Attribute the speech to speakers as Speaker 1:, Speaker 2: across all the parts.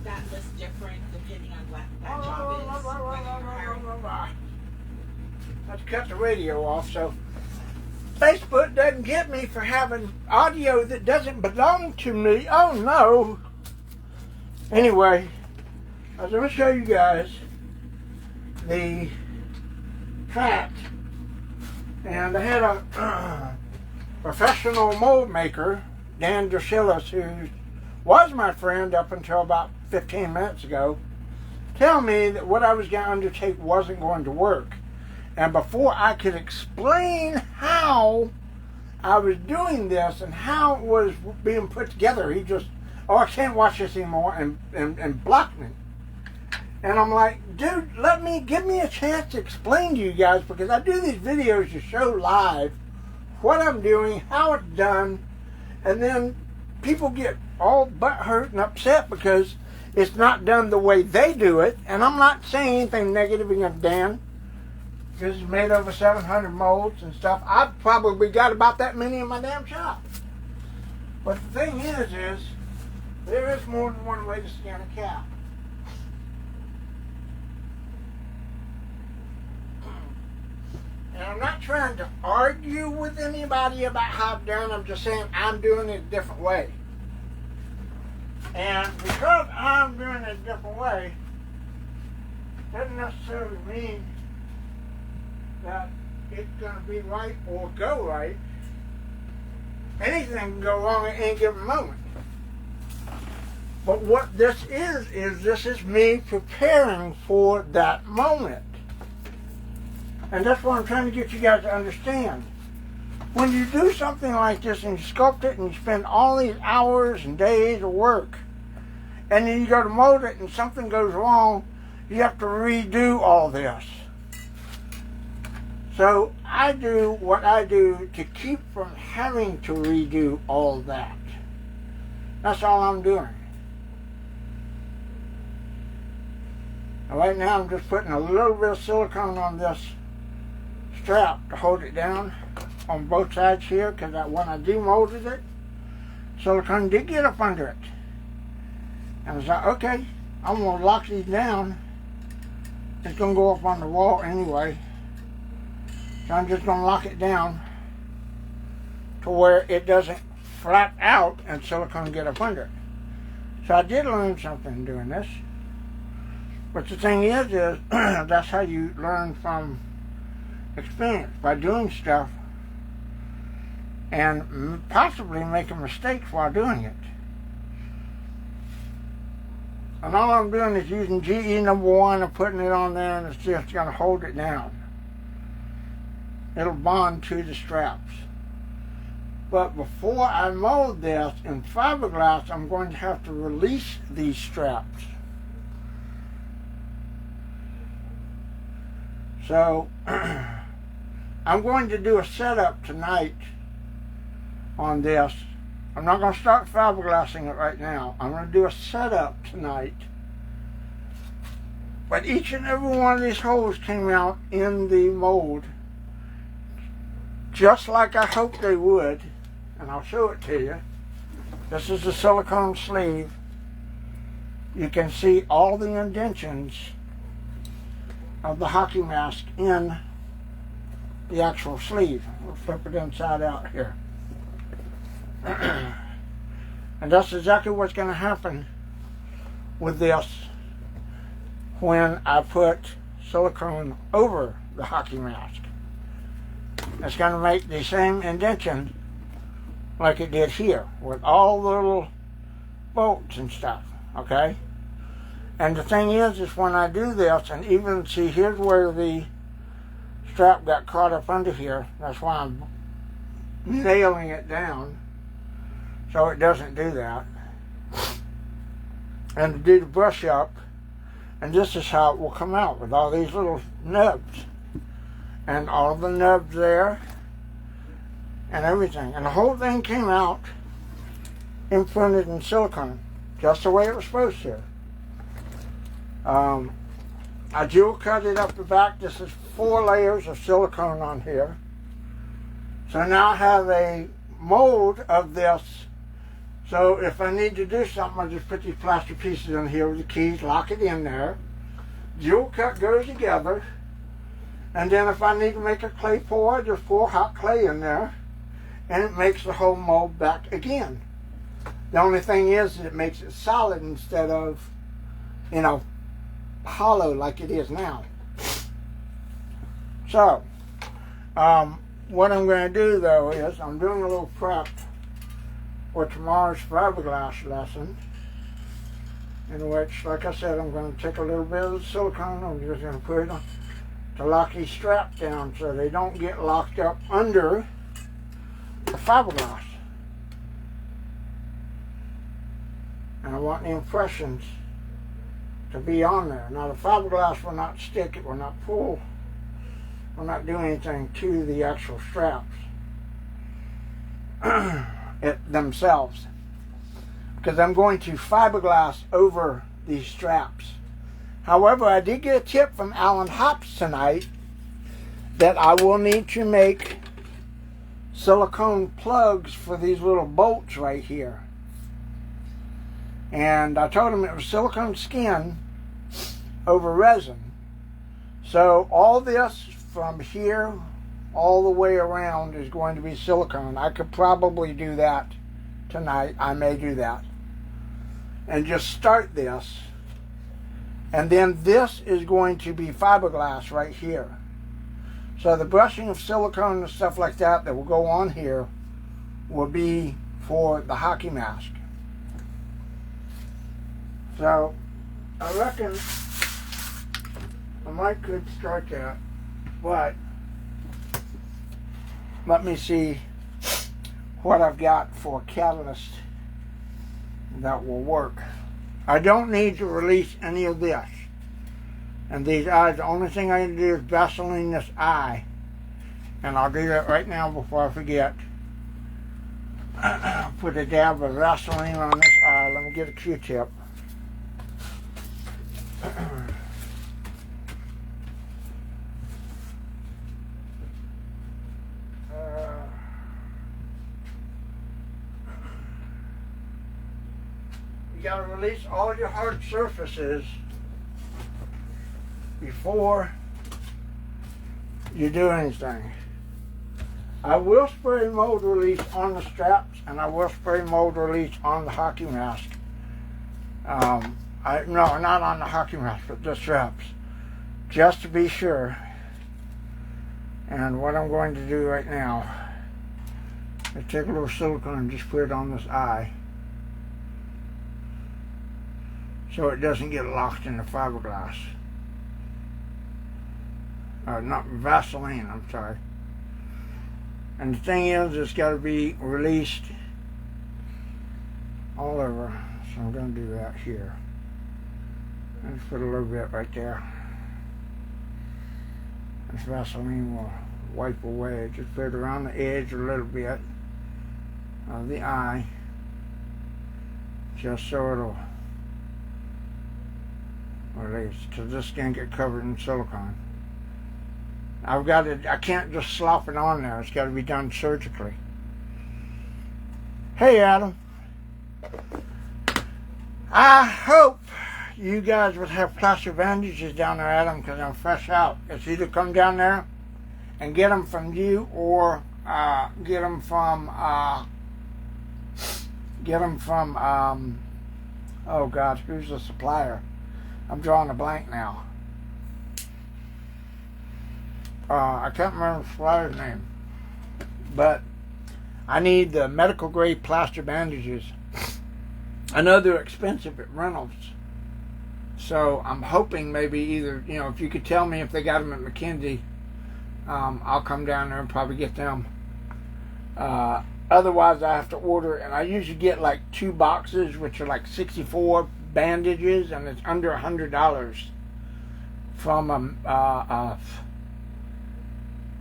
Speaker 1: that list different depending on what that job is? Whether you're hiring?
Speaker 2: Let's cut the radio off. So Facebook doesn't get me for having audio that doesn't belong to me. Oh no. Anyway, I was going to show you guys the hat. And I had a professional mold maker, Dan Dershillis, who was my friend up until about 15 minutes ago, tell me that what I was going to undertake wasn't going to work. And before I could explain how I was doing this and how it was being put together, he just, oh, I can't watch this anymore, and blocked me. And I'm like, dude, give me a chance to explain to you guys, because I do these videos to show live what I'm doing, how it's done, and then people get all butthurt and upset because it's not done the way they do it. And I'm not saying anything negative against Dan, because it's made over 700 molds and stuff. I've probably got about that many in my damn shop. But the thing is there is more than one way to skin a cat. And I'm not trying to argue with anybody about how I've done. I'm just saying I'm doing it a different way. And because I'm doing it a different way, doesn't necessarily mean that it's going to be right or go right. Anything can go wrong at any given moment. But what this is this is me preparing for that moment. And that's what I'm trying to get you guys to understand. When you do something like this and you sculpt it and you spend all these hours and days of work, and then you go to mold it and something goes wrong, you have to redo all this. So I do what I do to keep from having to redo all that. That's all I'm doing. And right now I'm just putting a little bit of silicone on this strap to hold it down on both sides here, because when I demolded it, silicone did get up under it. And I was like, okay, I'm going to lock these down. It's going to go up on the wall anyway. So I'm just going to lock it down to where it doesn't flap out and silicone get up under it. So I did learn something doing this. But the thing is that's how you learn from experience, by doing stuff and possibly making mistakes while doing it. And all I'm doing is using GE #1 and putting it on there, and it's just going to hold it down. It'll bond to the straps. But before I mold this in fiberglass, I'm going to have to release these straps. So I'm going to do a setup tonight on this. I'm not going to start fiberglassing it right now. I'm going to do a setup tonight. But each and every one of these holes came out in the mold just like I hoped they would. And I'll show it to you. This is the silicone sleeve. You can see all the indentions of the hockey mask in the actual sleeve. We'll flip it inside out here. And that's exactly what's going to happen with this when I put silicone over the hockey mask. It's going to make the same indention like it did here, with all the little bolts and stuff, okay? And the thing is when I do this, and even see, here's where the strap got caught up under here. That's why I'm nailing it down so it doesn't do that. And to do the brush up, and this is how it will come out, with all these little nubs. And all the nubs there, and everything. And the whole thing came out imprinted in silicone, just the way it was supposed to. I jewel cut it up the back. This is 4 layers of silicone on here. So now I have a mold of this So if I need to do something, I just put these plaster pieces in here with the keys, lock it in there. Jewel cut goes together. And then if I need to make a clay pour, I just pour hot clay in there. And it makes the whole mold back again. The only thing is it makes it solid instead of, you know, hollow like it is now. So, what I'm going to do though is I'm doing a little prep for tomorrow's fiberglass lesson, in which, like I said, I'm going to take a little bit of the silicone. I'm just going to put it on to lock these straps down so they don't get locked up under the fiberglass. And I want the impressions to be on there. Now the fiberglass will not stick, it will not pull, will not do anything to the actual straps themselves, because I'm going to fiberglass over these straps. However, I did get a tip from Alan Hops tonight that I will need to make silicone plugs for these little bolts right here. And I told him it was silicone skin over resin. So all this from here all the way around is going to be silicone. I could probably do that tonight. I may do that. And just start this. And then this is going to be fiberglass right here. So the brushing of silicone and stuff like that that will go on here will be for the hockey mask. So I reckon I might could start that, but let me see what I've got for catalyst that will work. I don't need to release any of this. And these eyes, the only thing I need to do is Vaseline this eye. And I'll do that right now before I forget. Put a dab of Vaseline on this eye. Let me get a Q-tip. You got to release all your hard surfaces before you do anything. I will spray mold release on the straps, and I will spray mold release on the hockey mask. No, not on the hockey mask, but the straps, just to be sure. And what I'm going to do right now is take a little silicone and just put it on this eye, so it doesn't get locked in the fiberglass. Not Vaseline, I'm sorry. And the thing is, it's got to be released all over. So I'm going to do that here. Let's put a little bit right there. This Vaseline will wipe away. Just put it around the edge a little bit of the eye, just so it'll release, because this can get covered in silicone. I can't just slop it on there. It's got to be done surgically. Hey, Adam. I hope you guys would have plaster bandages down there, Adam, because I'm fresh out. It's either come down there and get them from you, or get them from, oh God, who's the supplier? I'm drawing a blank now. I can't remember the supplier's name, but I need the medical grade plaster bandages. I know they're expensive at Reynolds, so I'm hoping maybe either, if you could tell me if they got them at McKinsey, I'll come down there and probably get them. Otherwise, I have to order, and I usually get like 2 boxes, which are like 64 bandages, and it's under $100 from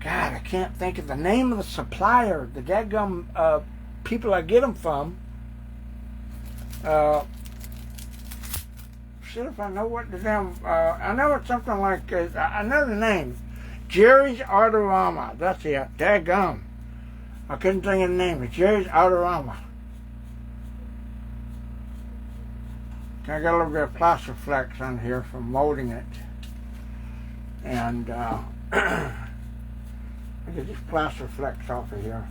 Speaker 2: God, I can't think of the name of the supplier. The dadgum people I get them from. Shit, if I know what the damn. I know it's something like. I know the name. Jerry's Artorama. That's it. Dadgum. I couldn't think of the name. It's Jerry's Artorama. I got a little bit of plaster flex on here from molding it. And I get this plaster flex off of here.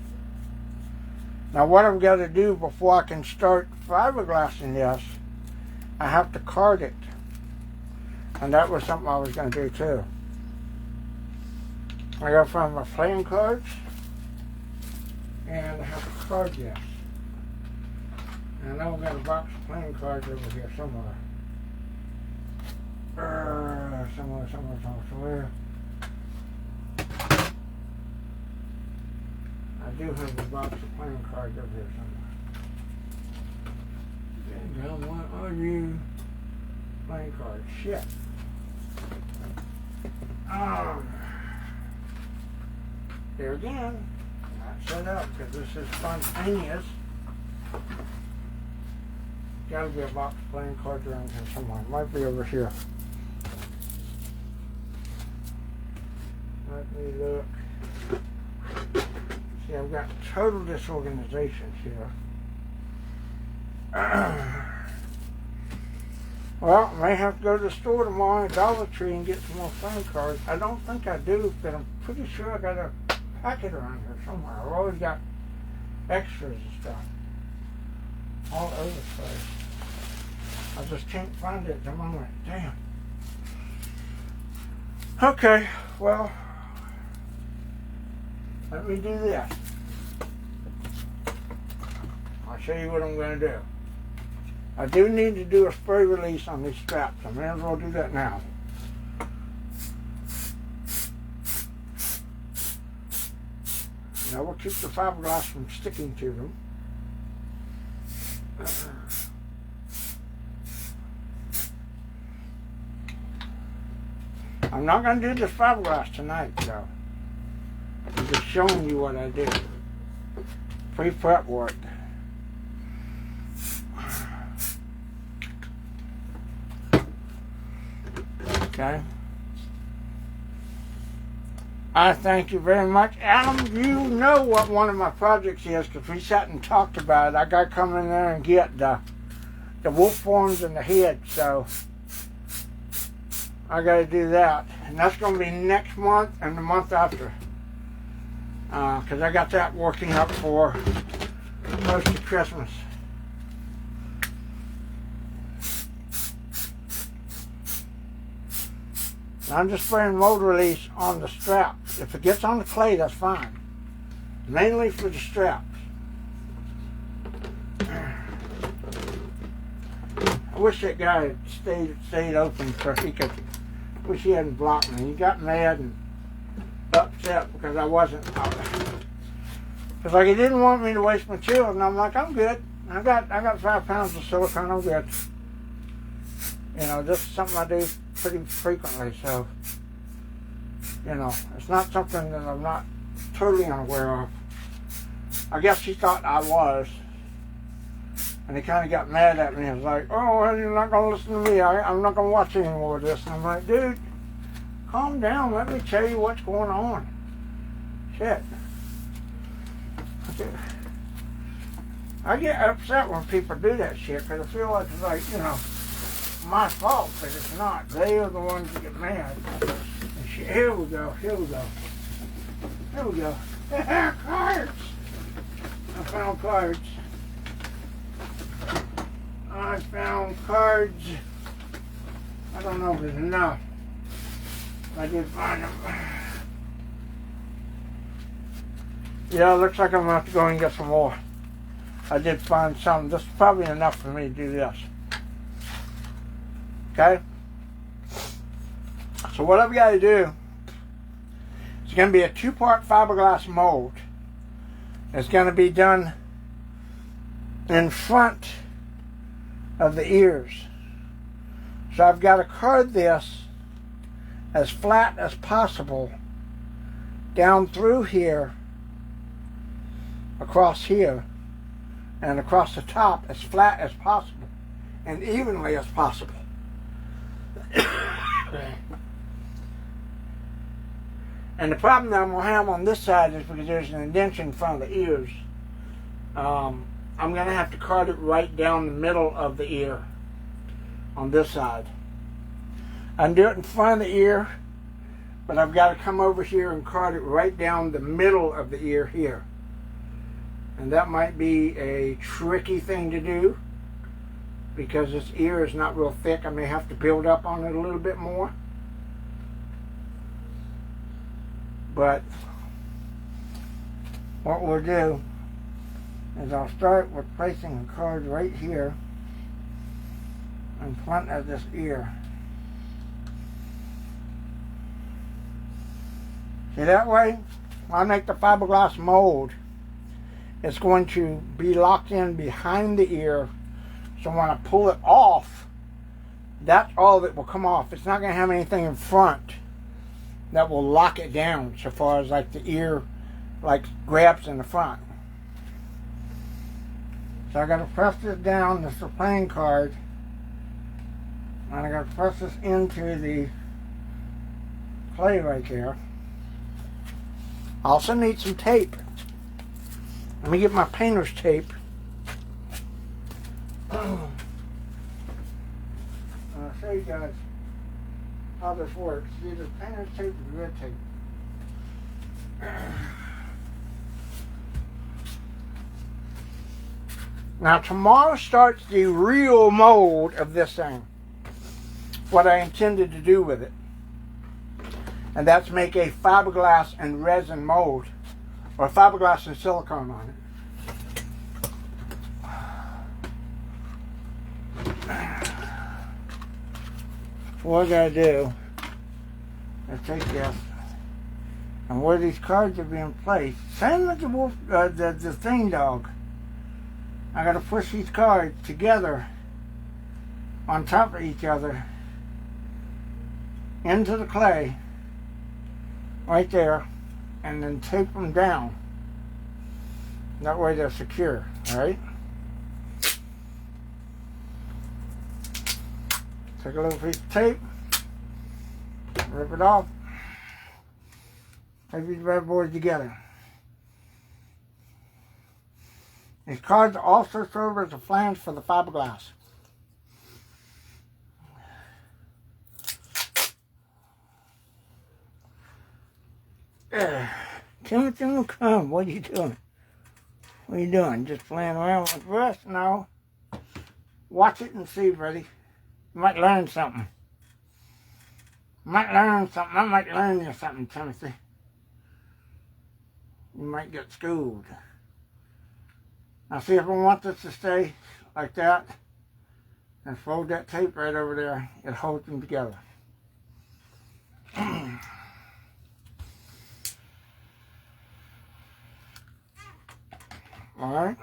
Speaker 2: Now what I've got to do before I can start fiberglassing this, I have to card it. And that was something I was going to do too. I got to find my playing cards. And I have to card this. And I know I've got a box of playing cards over here somewhere. Somewhere. I do have a box of playing cards over here somewhere. What are you? Playing cards. Shit. There again. Not set up because this is spontaneous. Gotta be a box of playing cards around here somewhere. Might be over here. Let me look. See, I've got total disorganization here. Well, I may have to go to the store tomorrow at Dollar Tree and get some more playing cards. I don't think I do, but I'm pretty sure I got a packet around here somewhere. I've always got extras and stuff all over the place. I just can't find it at the moment. Damn. Okay, well, let me do this. I'll show you what I'm going to do. I do need to do a spray release on these straps. I may as well do that now. That will keep the fiberglass from sticking to them. I'm not going to do this fiberglass tonight, though. I'm just showing you what I did. Pre-prep work. Okay. I thank you very much. Adam, you know what one of my projects is because we sat and talked about it. I got to come in there and get the wolf forms and the head, so I got to do that. And that's going to be next month and the month after. Because I got that working up for close to Christmas. I'm just spraying mold release on the straps. If it gets on the clay, that's fine. Mainly for the straps. I wish that guy had stayed open so he could. Wish he hadn't blocked me. He got mad and upset because I wasn't. Because like he didn't want me to waste material, and I'm like, I'm good. I got 5 pounds of silicone. I'm good. You know, this is something I do pretty frequently, so you know, it's not something that I'm not totally unaware of. I guess he thought I was, and he kind of got mad at me. He was like, oh, well, you're not going to listen to me. I'm not going to watch any more of this. And I'm like, dude, calm down. Let me tell you what's going on. Shit. I get upset when people do that shit because I feel like it's like, you know, my fault, but it's not. They are the ones that get mad. And shit, here we go. Cards! I found cards. I don't know if it's enough. I did find them. Yeah, it looks like I'm going to have to go and get some more. I did find some. This is probably enough for me to do this. Okay? So what I've got to do, it's going to be a 2-part fiberglass mold. It's going to be done in front of the ears. So I've got to card this as flat as possible down through here, across here, and across the top as flat as possible and evenly as possible. And the problem that I'm going to have on this side is because there's an indentation in front of the ears. I'm going to have to card it right down the middle of the ear. on this side. I can do it in front of the ear, but I've got to come over here and card it right down the middle of the ear here. And that might be a tricky thing to do because this ear is not real thick. I may have to build up on it a little bit more. But what we'll do is I'll start with placing a card right here in front of this ear. See, that way, when I make the fiberglass mold, it's going to be locked in behind the ear. So when I pull it off, that's all that will come off. It's not going to have anything in front that will lock it down so far as like the ear like grabs in the front. So I got to press this down. This is the playing card. And I got to press this into the clay right there. I also need some tape. Let me get my painter's tape. I'll show you guys how this works. Either painter's tape or red tape. Now tomorrow starts the real mold of this thing. What I intended to do with it. And that's make a fiberglass and resin mold. Or fiberglass and silicone on it. What I gotta do is take this, and where these cards are being placed, same like the wolf, the thing dog. I gotta push these cards together on top of each other into the clay right there, and then tape them down. That way they're secure, alright? Take a little piece of tape, rip it off, tape these bad boys together. These cards also serve as a flange for the fiberglass. Timothy, come. What are you doing? What are you doing? Just playing around with the brush? No. Watch it and see, buddy. You might learn something. You might learn something. I might learn you something, Timothy. You might get schooled. Now see, if I want this to stay like that, and fold that tape right over there, it holds them together. Alright.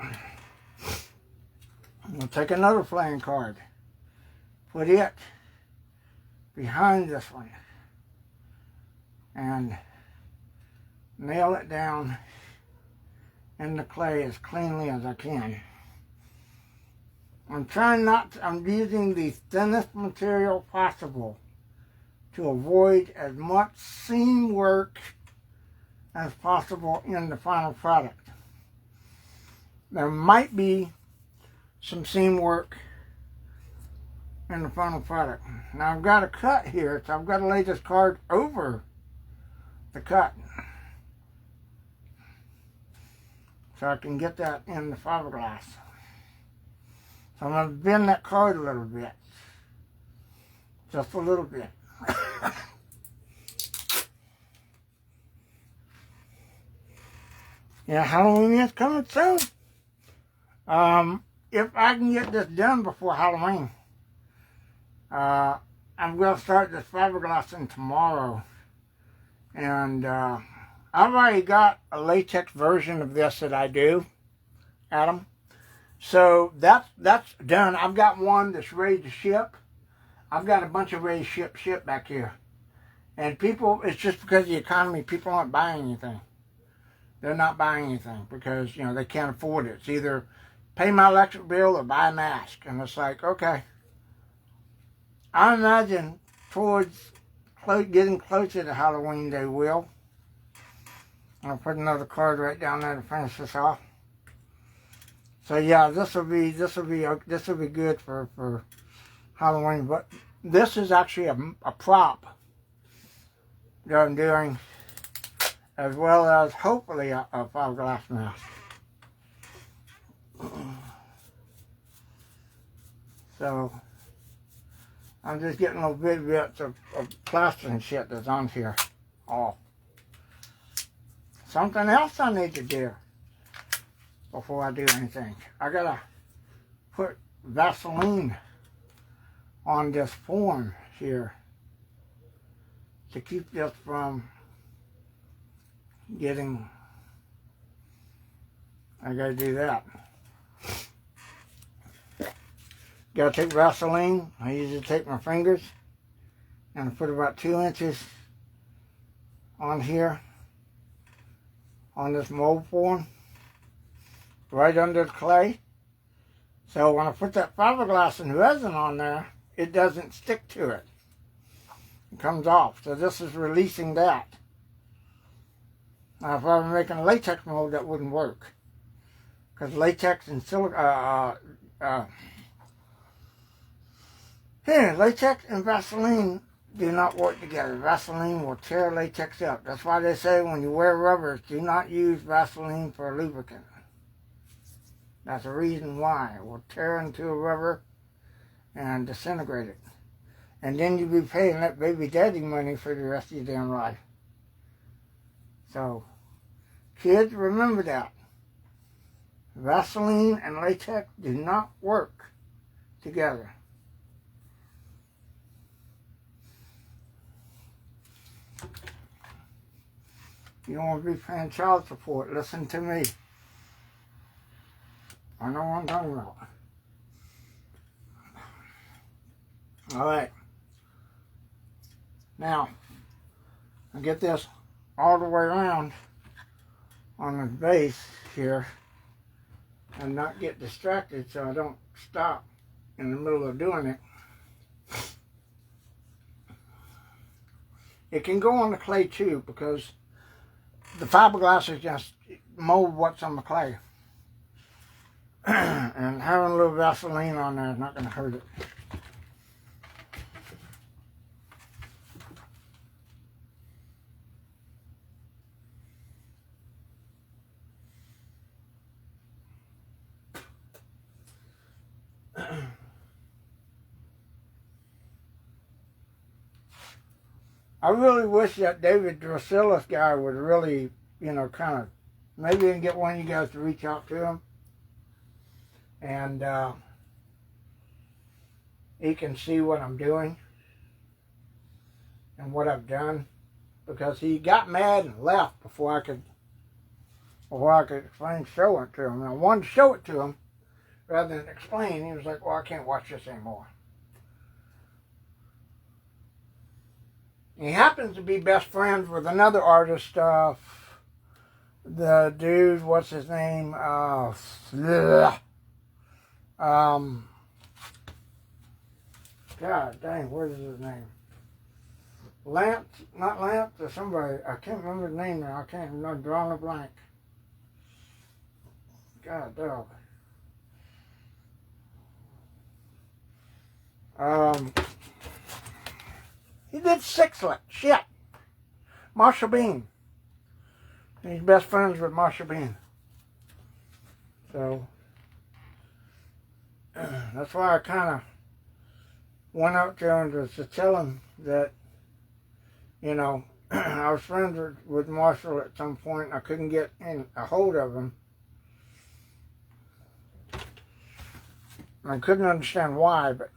Speaker 2: We'll take another playing card. Put it behind this one. And nail it down in the clay as cleanly as I can. I'm using the thinnest material possible to avoid as much seam work as possible in the final product. There might be some seam work in the final product. Now I've got a cut here, so I've got to lay this card over the cut so I can get that in the fiberglass. So I'm going to bend that card a little bit. Just a little bit. Yeah, Halloween is coming soon. If I can get this done before Halloween, I'm going to start this fiberglassing tomorrow. And I've already got a latex version of this that I do, Adam. So that's done. I've got one that's ready to ship. I've got a bunch of ready to ship back here. And people, it's just because of the economy, people aren't buying anything. They're not buying anything because, you know, they can't afford it. It's either pay my electric bill or buy a mask. And it's like, okay. I imagine towards getting closer to Halloween they will. I'll put another card right down there to finish this off. So yeah, this will be good for Halloween, but this is actually a prop that I'm doing, as well as hopefully a fiberglass mask. So I'm just getting little bits of plaster and shit that's on here off. Something else I need to do before I do anything. I gotta put Vaseline on this form here to keep this from getting. I gotta do that. Gotta take Vaseline. I usually take my fingers and I put about 2 inches on here, on this mold form, right under the clay. So when I put that fiberglass and resin on there, it doesn't stick to it. It comes off. So this is releasing that. Now if I were making a latex mold, that wouldn't work. Because latex and latex and Vaseline do not work together. Vaseline will tear latex up. That's why they say when you wear rubbers, do not use Vaseline for a lubricant. That's the reason why. It will tear into a rubber and disintegrate it. And then you'll be paying that baby daddy money for the rest of your damn life. So, kids, remember that. Vaseline and latex do not work together. You don't want to be paying child support. Listen to me. I know what I'm talking about. Alright. Now, I get this all the way around on the base here and not get distracted so I don't stop in the middle of doing it. It can go on the clay too, because the fiberglass is just mold what's on the clay. And having a little Vaseline on there is not going to hurt it. I really wish that David Drasilis guy would really, kind of, maybe I can get one of you guys to reach out to him. And he can see what I'm doing and what I've done. Because he got mad and left before I could explain, show it to him. And I wanted to show it to him rather than explain. He was like, well, I can't watch this anymore. He happens to be best friends with another artist, the dude, what's his name? God dang, what is his name? Lance, not Lance, or somebody, I can't remember his name now, I'm drawing a blank. God dog. He did Sixlet. Shit. Marshall Bean. He's best friends with Marshall Bean. So, that's why I kind of went up to him to tell him that, I was friends with Marshall at some point. I couldn't get a hold of him. I couldn't understand why, but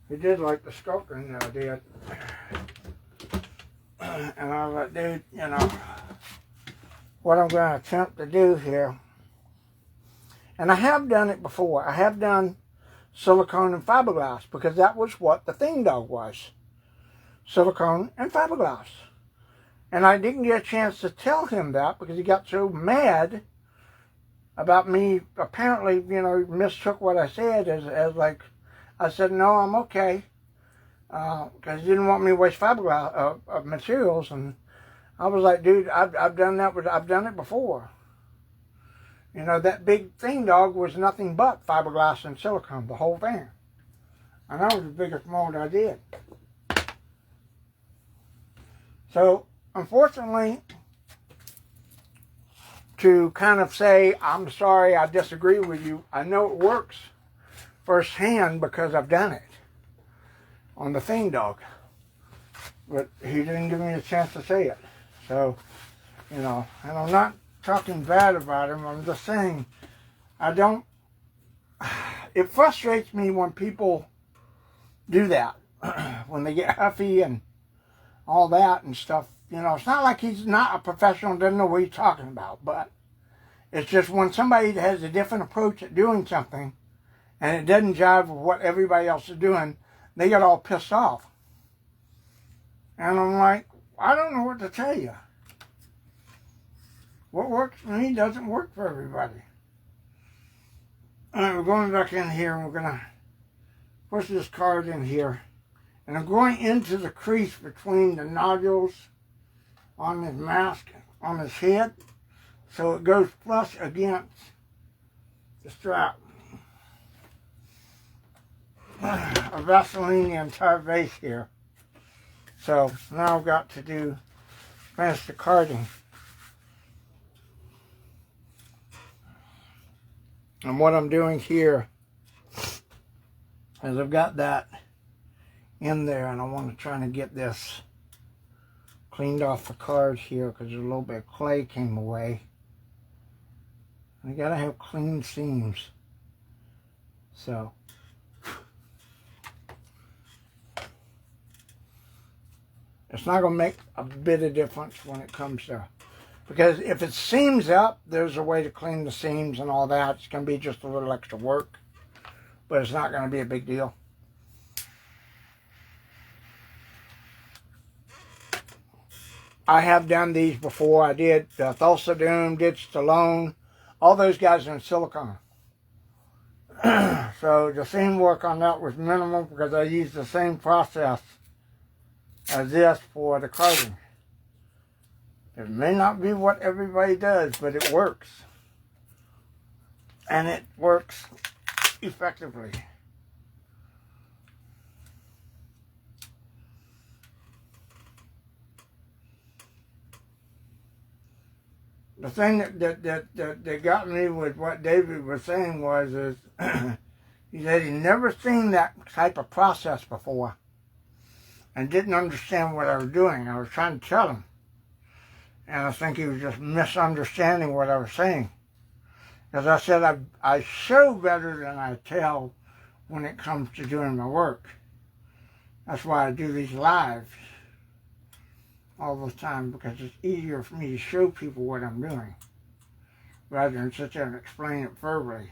Speaker 2: he did like the sculpting that I did. And I was like, dude, what I'm going to attempt to do here. And I have done it before. I have done silicone and fiberglass because that was what the thing dog was. Silicone and fiberglass. And I didn't get a chance to tell him that because he got so mad about me. Apparently, mistook what I said as like, I said, no, I'm okay, because he didn't want me to waste fiberglass materials, and I was like, dude, I've done that, I've done it before. That big thing dog was nothing but fiberglass and silicone, the whole thing. And that was the biggest mold I did. So, unfortunately, to kind of say, I'm sorry, I disagree with you, I know it works firsthand because I've done it on the thing dog. But he didn't give me a chance to say it. So, you know, and I'm not talking bad about him, I'm just saying, it frustrates me when people do that, when they get huffy and all that and stuff. You know, it's not like he's not a professional, doesn't know what he's talking about, but it's just when somebody has a different approach at doing something and it doesn't jive with what everybody else is doing, they get all pissed off. And I'm like, I don't know what to tell you. What works for me doesn't work for everybody. All right, we're going back in here and we're going to push this card in here. And I'm going into the crease between the nodules on his mask, on his head, so it goes flush against the strap. I Vaseline the entire base here. So now I've got to finish the carding. And what I'm doing here is I've got that in there, and I want to try to get this cleaned off the card here because a little bit of clay came away. I gotta have clean seams. So it's not gonna make a bit of difference when it comes to, because if it seams up, there's a way to clean the seams and all that. It's gonna be just a little extra work, but it's not gonna be a big deal. I have done these before. I did Thulsa Doom, did Stallone. All those guys are in silicone. So the seam work on that was minimal because I used the same process as this for the carding. It may not be what everybody does, but it works. And it works effectively. The thing that got me with what David was saying was he said he'd never seen that type of process before and didn't understand what I was doing. I was trying to tell him. And I think he was just misunderstanding what I was saying. As I said, I show better than I tell when it comes to doing my work. That's why I do these lives all the time, because it's easier for me to show people what I'm doing rather than sit there and explain it verbally.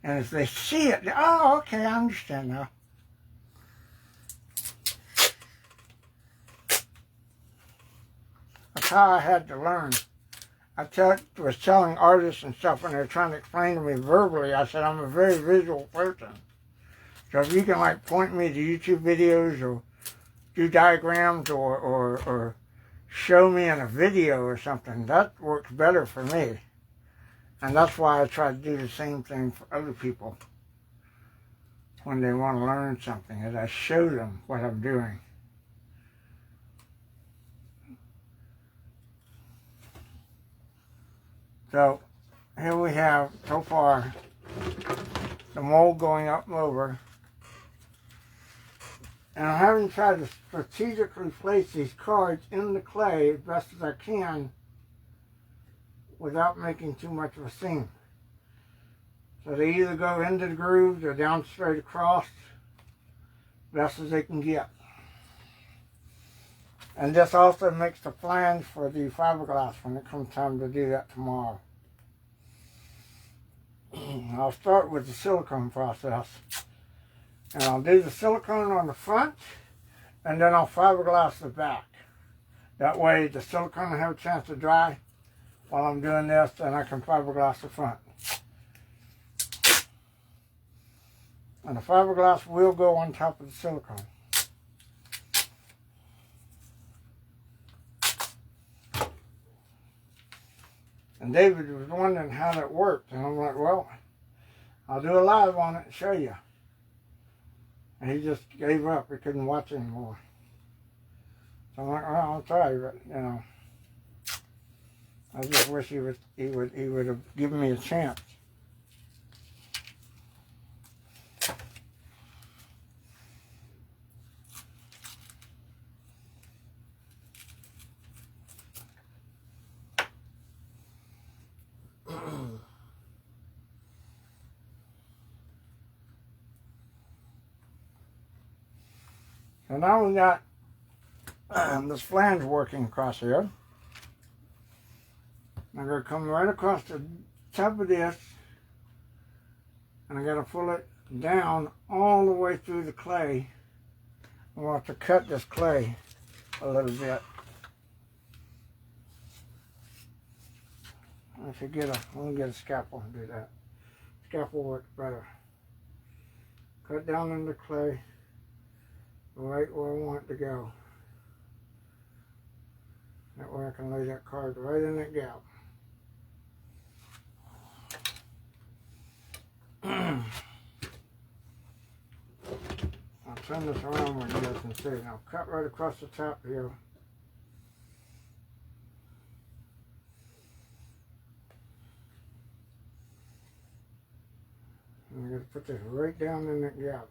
Speaker 2: And if they see it, oh, okay, I understand now. That's how I had to learn. I was telling artists and stuff when they were trying to explain to me verbally, I said, I'm a very visual person. So if you can like point me to YouTube videos or do diagrams or show me in a video or something, that works better for me. And that's why I try to do the same thing for other people when they want to learn something, is I show them what I'm doing. So here we have, so far, the mold going up and over. And I'm having to try to strategically place these cards in the clay as best as I can without making too much of a seam. So they either go into the grooves or down straight across, best as they can get. And this also makes the flange for the fiberglass when it comes time to do that tomorrow. I'll start with the silicone process. And I'll do the silicone on the front, and then I'll fiberglass the back. That way the silicone will have a chance to dry while I'm doing this, and I can fiberglass the front. And the fiberglass will go on top of the silicone. And David was wondering how that worked, and I'm like, well, I'll do a live on it and show you. And he just gave up. He couldn't watch anymore. So I'm like, well, I'll try, but you know, I just wish he would have given me a chance. So now we got this flange working across here. I'm going to come right across the top of this, and I got to pull it down all the way through the clay. I want to cut this clay a little bit. I should get let me get a scalpel and do that. Scalpel works better. Cut down in the clay right where I want it to go. That way I can lay that card right in that gap. I'll turn this around where you guys can see. Now cut right across the top here. And I'm going to put this right down in that gap.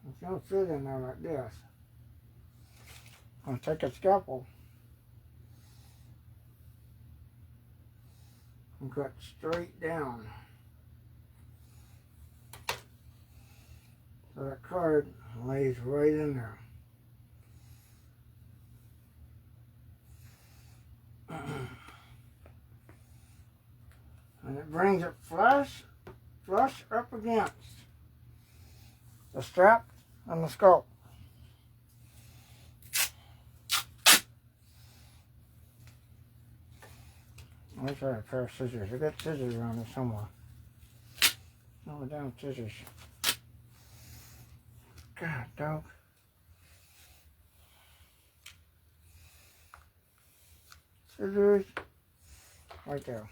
Speaker 2: It's going to fit in there like this. I'm going to take a scalpel and cut straight down. So that card lays right in there. And it brings it flush up against the strap and the scope. Let me try a pair of scissors. I got scissors around here somewhere. Oh, damn scissors. God, dog. Scissors. Right there.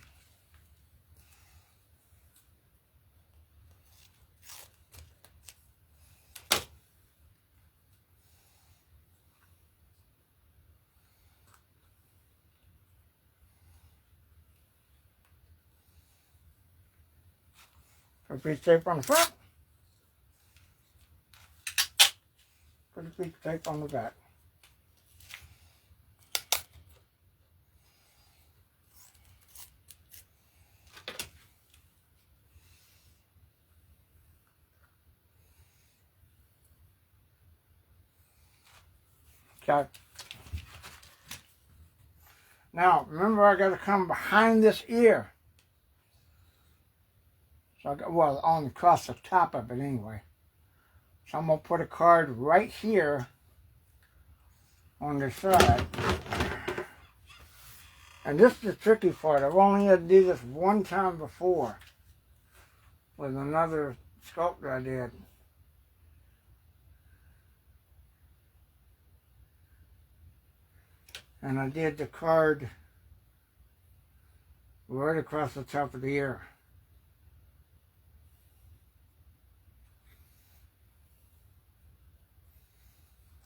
Speaker 2: Put a piece of tape on the front. Put a piece of tape on the back. Okay. Now, remember I got to come behind this ear. So I got, well, on across the top of it anyway. So I'm going to put a card right here on the side. And this is the tricky part. I've only had to do this one time before with another sculpt that I did. And I did the card right across the top of the ear.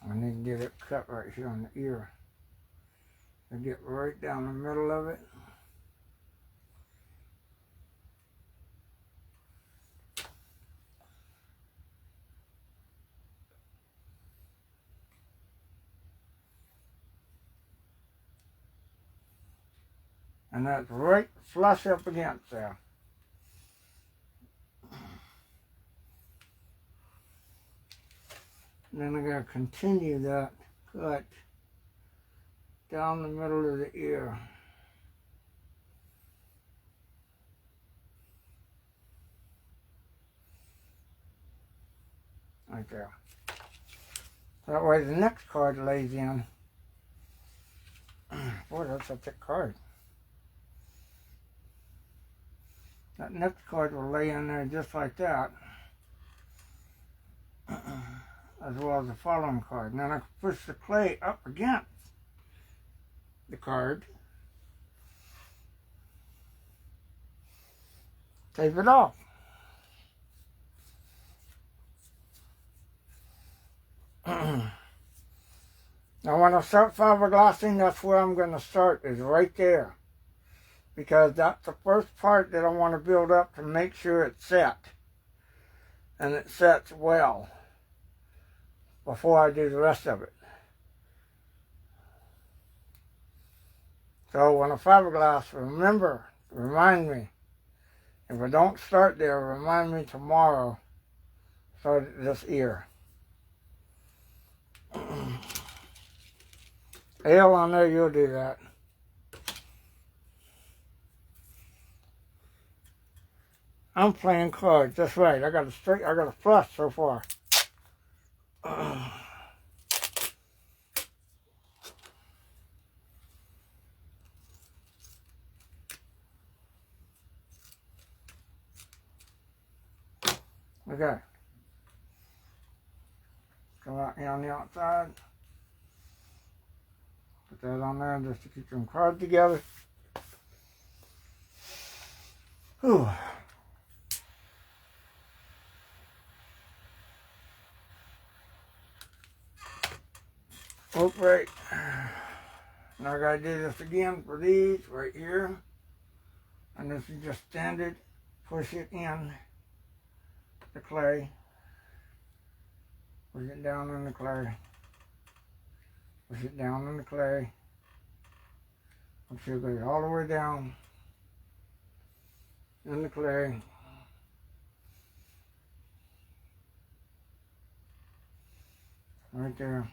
Speaker 2: I need to get it cut right here on the ear. And get right down the middle of it. And that's right flush up against there. Then I'm going to continue that cut down the middle of the ear. Right there. That way the next card lays in. Boy, that's a thick card. That next card will lay in there just like that. As well as the following card. And then I can push the clay up against the card. Tape it off. Now when I start fiberglassing, that's where I'm going to start, is right there. Because that's the first part that I want to build up to make sure it's set. And it sets well before I do the rest of it. So when I fiberglass, remind me. If I don't start there, remind me tomorrow. Start this ear. Al, I know you'll do that. I'm playing cards. That's right. I got a flush so far. Okay. Come out here on the outside. Put that on there just to keep them cards together. Whew. Oh, right. Now I gotta do this again for these right here. And this is just standard. Push it in the clay. Push it down in the clay. Push it down in the clay. Make sure it goes all the way down in the clay. Right there.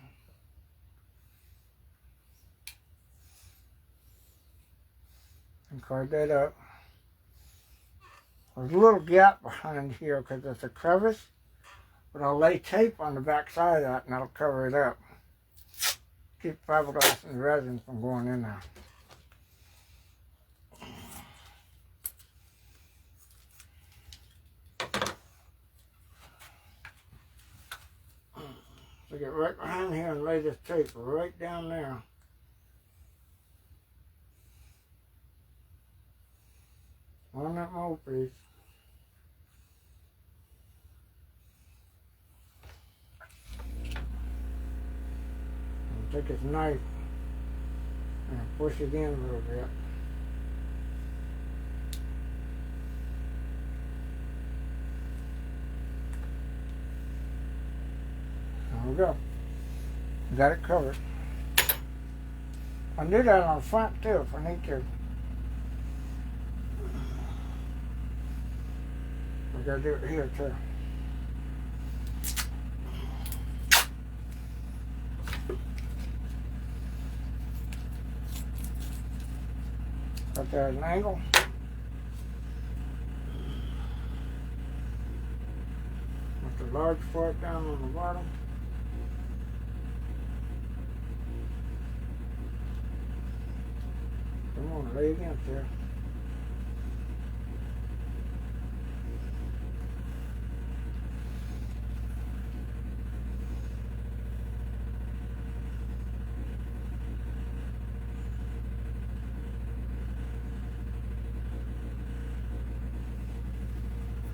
Speaker 2: And card that up. There's a little gap behind here because it's a crevice, but I'll lay tape on the back side of that and that'll cover it up. Keep fiberglass and resin from going in there. So get right behind here and lay this tape right down there. On that mold piece. And take his knife and push it in a little bit. There we go. Got it covered. I do that on the front too if I need to. I gotta do it here too. Got that at an angle. Put the large part down on the bottom. Come on, lay against there.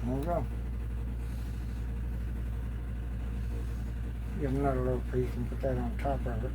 Speaker 2: There we go. Get another little piece and put that on top of it.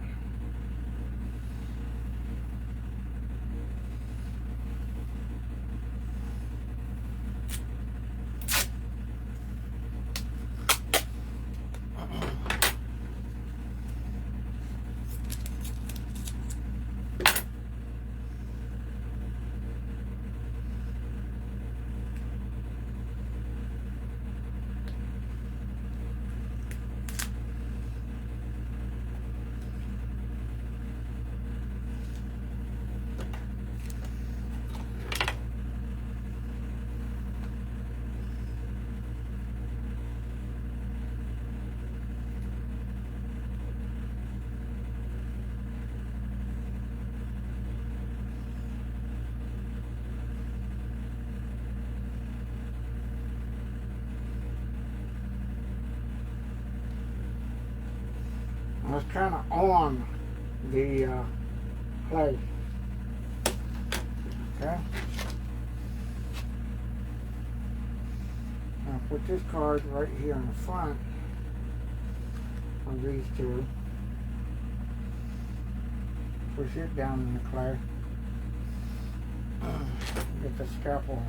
Speaker 2: It's kind of on the clay. Okay. Now put this card right here in the front of these two. push it down in the clay. Get the scalpel.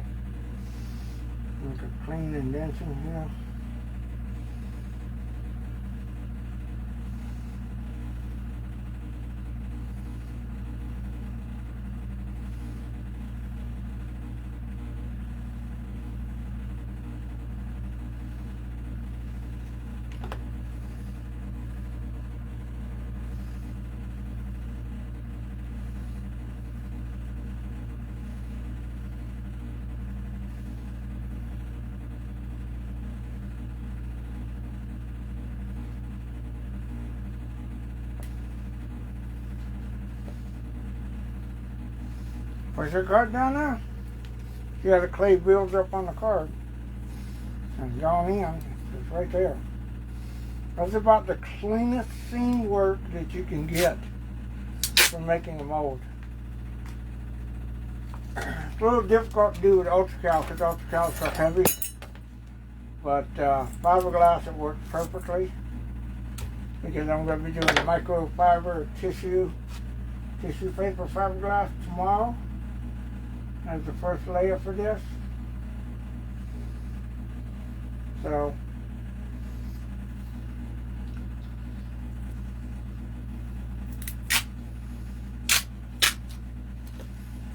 Speaker 2: Make a clean indentation here. Push your card down there. See how the clay builds up on the card. And it's gone in. It's right there. That's about the cleanest seam work that you can get for making a mold. It's a little difficult to do with ultracal because ultracals are heavy. But fiberglass, it works perfectly. Because I'm going to be doing microfiber tissue paper fiberglass tomorrow as the first layer for this. So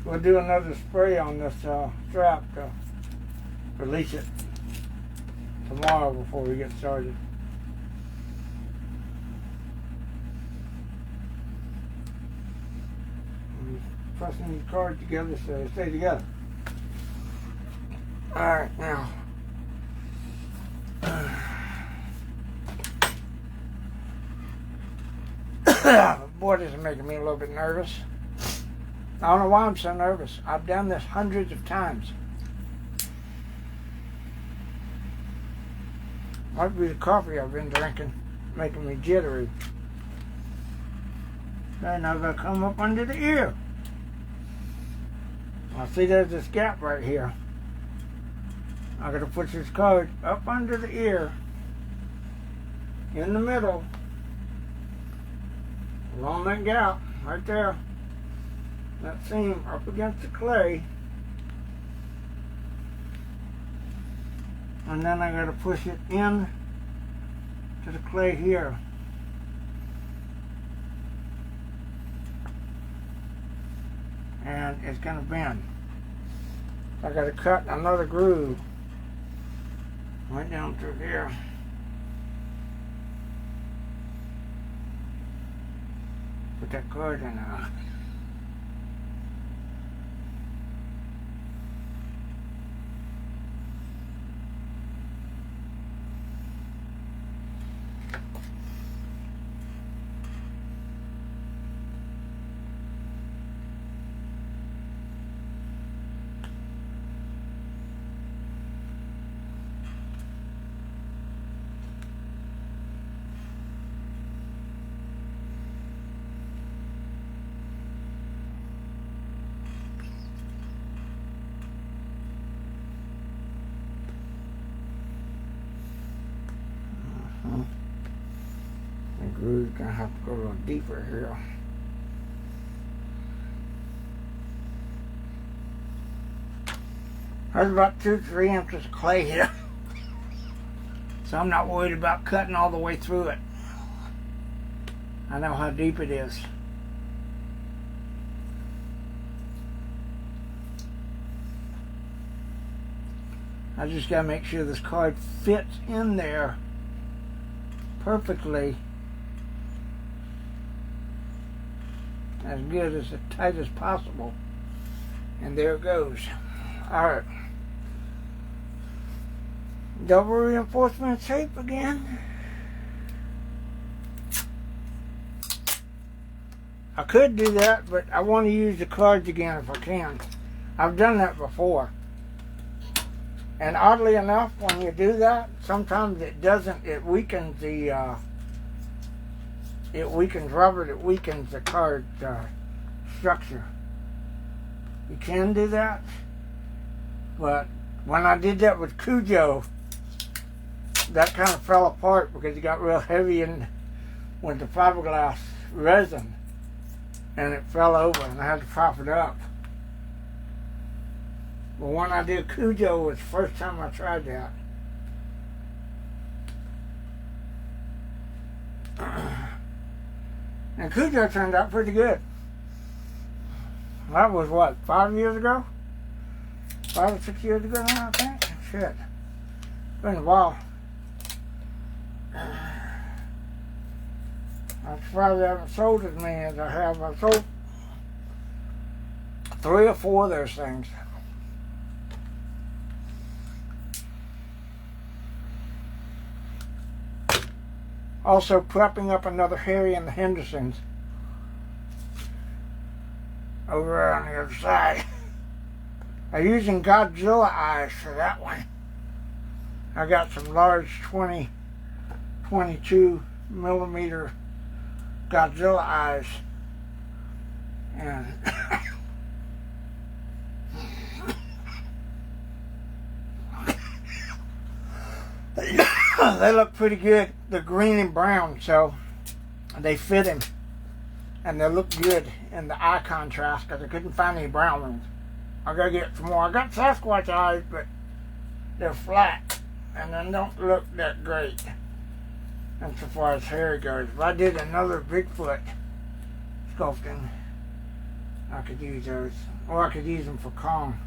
Speaker 2: we'll do another spray on this strap to release it tomorrow before we get started. Pressing these cards together so they stay together. Alright, now boy, this is making me a little bit nervous. I don't know why I'm so nervous. I've done this hundreds of times. Might be the coffee I've been drinking making me jittery. Okay, now I'm going to come up under the ear. I see there's this gap right here. I'm going to put this card up under the ear, in the middle, along that gap, right there. That seam up against the clay. And then I'm going to push it in to the clay here. And it's going to bend. I got to cut another groove right down through here. Put that card in there. The groove's gonna have to go a little deeper here. There's about 2-3 inches of clay here, so I'm not worried about cutting all the way through it. I know how deep it is. I just gotta make sure this card fits in there perfectly, as good, as tight as possible. And there it goes. Alright. Double reinforcement tape again. I could do that, but I want to use the cards again if I can. I've done that before. And oddly enough, when you do that, sometimes it doesn't, it weakens the, it weakens rubber, it weakens the card structure. You can do that, but when I did that with Cujo, that kind of fell apart because it got real heavy in with the fiberglass resin. and it fell over and I had to prop it up. But when I did Cujo, it was the first time I tried that. And Cujo turned out pretty good. That was what, 5 years ago? 5 or 6 years ago now, I think? Shit. It's been a while. I'm surprised I haven't sold as many as I have. I've sold 3 or 4 of those things. Also prepping up another Harry and the Hendersons over on the other side. I'm using Godzilla eyes for that one. I got some large 22 millimeter Godzilla eyes, and they look pretty good. They're green and brown, so they fit him, and they look good in the eye contrast because I couldn't find any brown ones. I gotta get some more. I got Sasquatch eyes, but they're flat and they don't look that great. And so far as hair goes, if I did another Bigfoot sculpting, I could use those, or I could use them for Kong.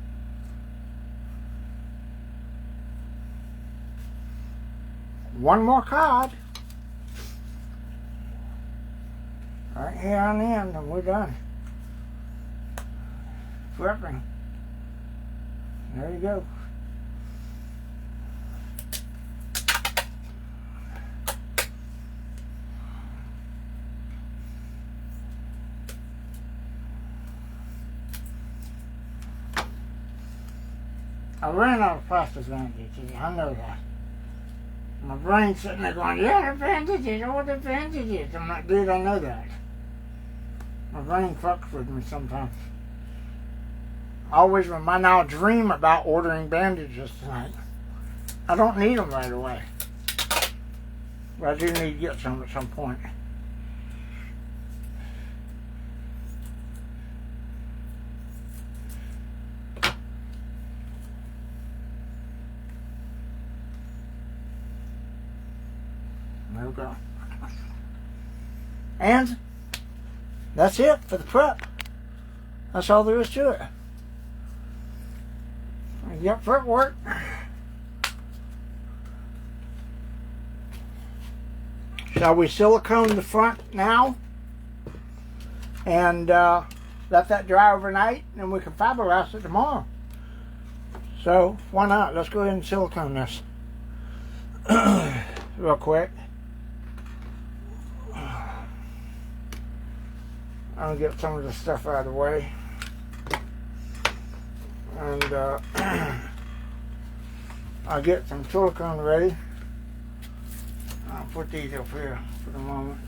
Speaker 2: One more card. Right here on the end, and we're done. Flipping. There you go. I ran out of plastic bandages, I know that. My brain's sitting there going, yeah, the bandages, all the bandages. I'm like, dude, I know that. My brain fucks with me sometimes. I always remind, I'll dream about ordering bandages tonight. I don't need them right away. But I do need to get some at some point. There we go. And that's it for the prep. That's all there is to it. Yep, prep work. Shall we silicone the front now and let that dry overnight, and we can fiberglass it tomorrow? So why not? Let's go ahead and silicone this real quick. I'll get some of the stuff out of the way, and I'll get some silicone ready. I'll put these up here for the moment.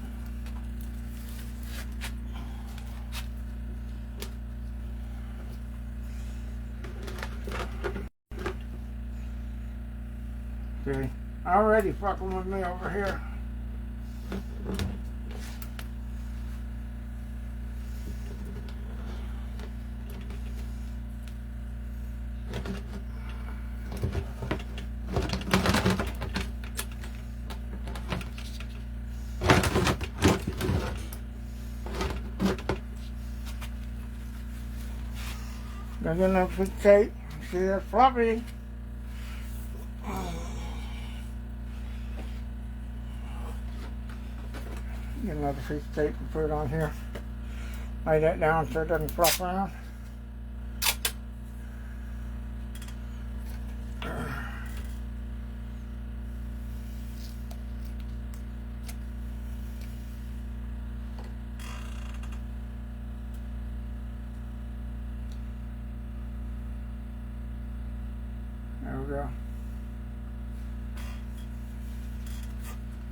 Speaker 2: See, already fucking with me over here. Got enough for tape. See that floppy? Get another piece of tape and put it on here. Lay that down so it doesn't flop around. There we go.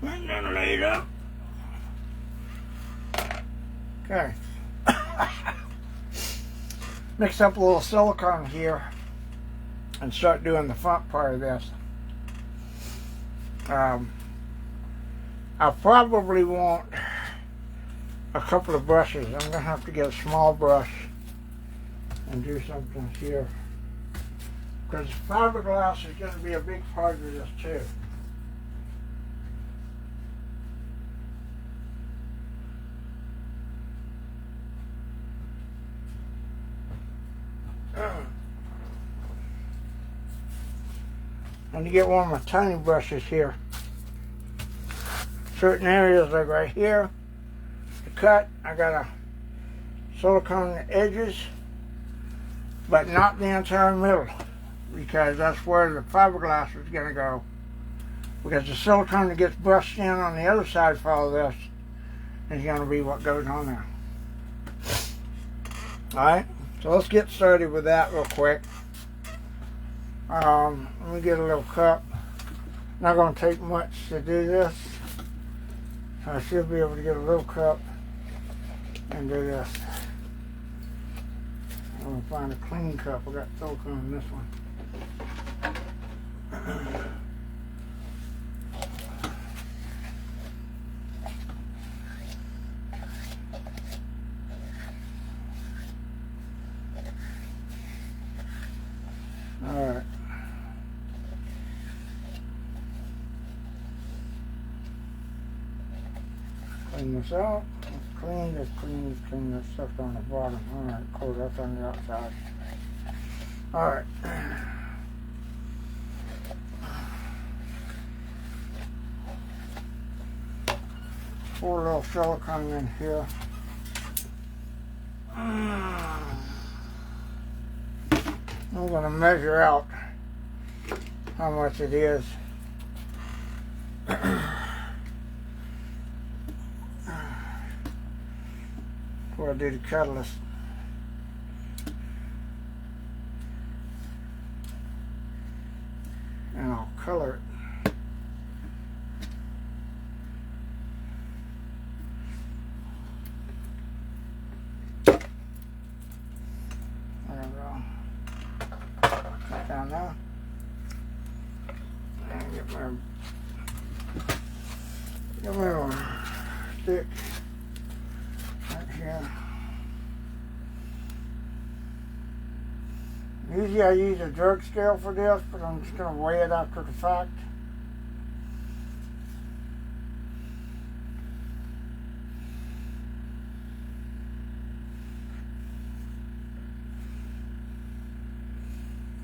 Speaker 2: And then lay it up. Okay. Mix up a little silicone here and start doing the front part of this. I probably won't a couple of brushes. I'm going to have to get a small brush and do something here. Because fiberglass is going to be a big part of this too. And you get one of my tiny brushes here. Certain areas like right here to cut, I got a silicone edges, but not the entire middle, because that's where the fiberglass is going to go. Because the silicone that gets brushed in on the other side for all this is going to be what goes on there. Alright, so let's get started with that real quick. Let me get a little cup. Not going to take much to do this. I should be able to get a little cup and do this. I'm going to find a clean cup. I got silicone in this one. Alright. Clean this out. Clean this stuff on the bottom. Alright, cool, that's on the outside. Alright. Pour a little silicone in here. I'm going to measure out how much it is. Before I do the catalyst. And I'll color it. There we go. Put down there. And get my little stick right here. Usually I use a jerk scale for this, but I'm just going to weigh it after the fact.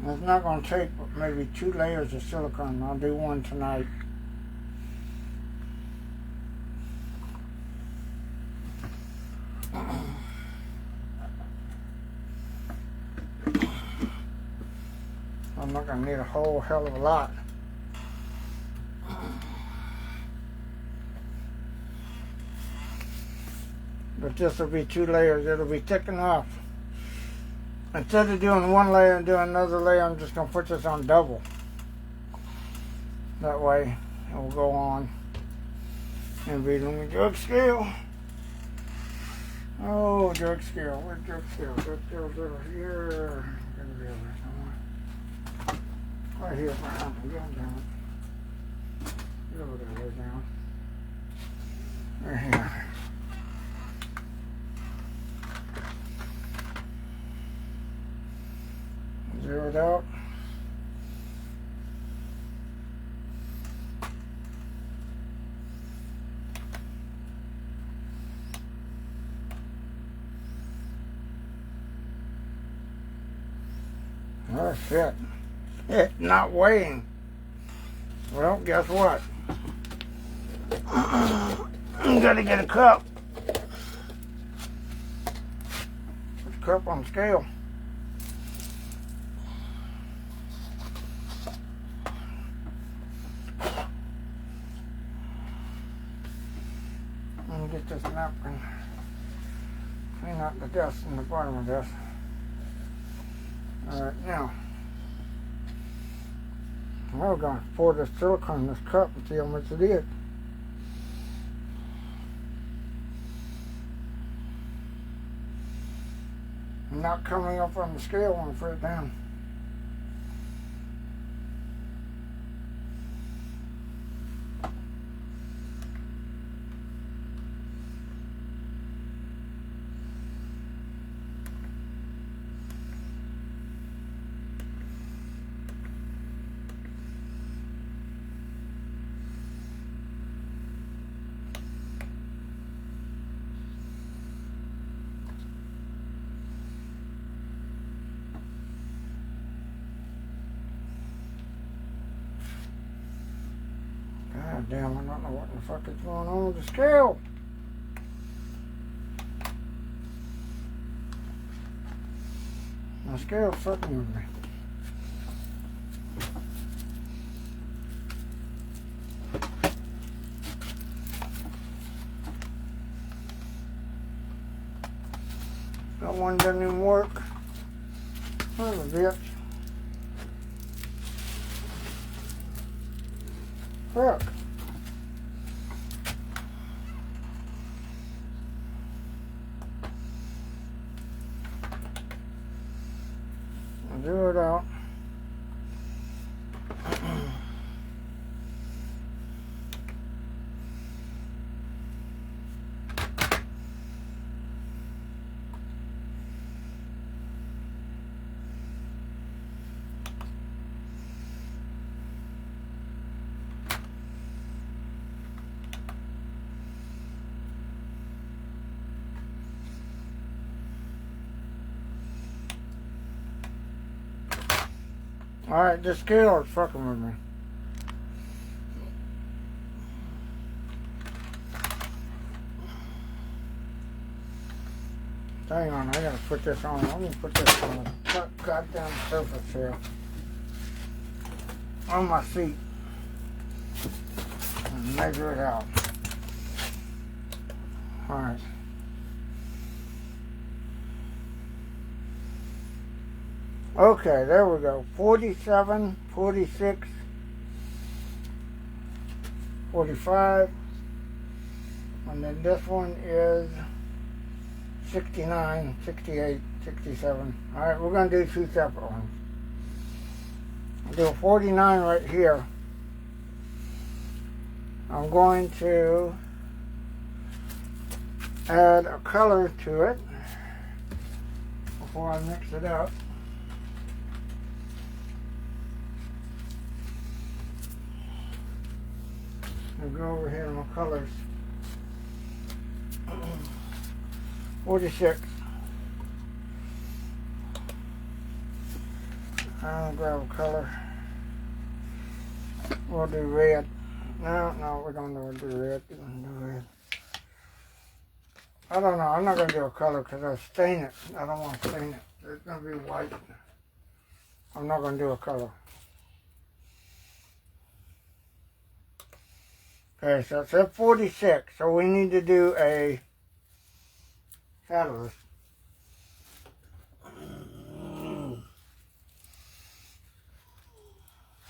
Speaker 2: It's not going to take but maybe 2 layers of silicone. I'll do one tonight. I'm not going to need a whole hell of a lot. But this will be 2 layers. It'll be thick enough. Instead of doing 1 layer and doing another layer, I'm just going to put this on double. That way it will go on and be on the jerk scale. Oh, jerk scale. Where's jerk scale? Jerk scale's over here. Gonna be over somewhere. Right here. Get down. Get over there, down. Right here. Zero it out. Oh shit. It's not weighing. Well, guess what? I'm gonna get a cup. Put the cup on the scale. Let me get this napkin. Clean out the dust in the bottom of this. Alright, now we're going to pour this silicone in this cup and see how much it is. I'm not coming up on the scale when I put it down. God damn, I don't know what the fuck is going on with the scale. My scale's fucking with me. That one doesn't even work. Son of a bitch. Fuck. I'll do it out. Alright, this scale is fucking with me. Hang on, I gotta put this on. I'm gonna put this on the goddamn surface here. On my seat. And measure it out. Alright. Okay, there we go. 47, 46, 45. And then this one is 69, 68, 67. Alright, we're going to do two separate ones. I'll do a 49 right here. I'm going to add a color to it before I mix it up. I'll go over here to my colors. 46. I'll grab a color. We'll do red. No, we don't do red. We don't do red. I don't know. I'm not going to do a color because I'll stain it. I don't want to stain it. It's going to be white. I'm not going to do a color. Okay, so it's at 46. So we need to do a catalyst.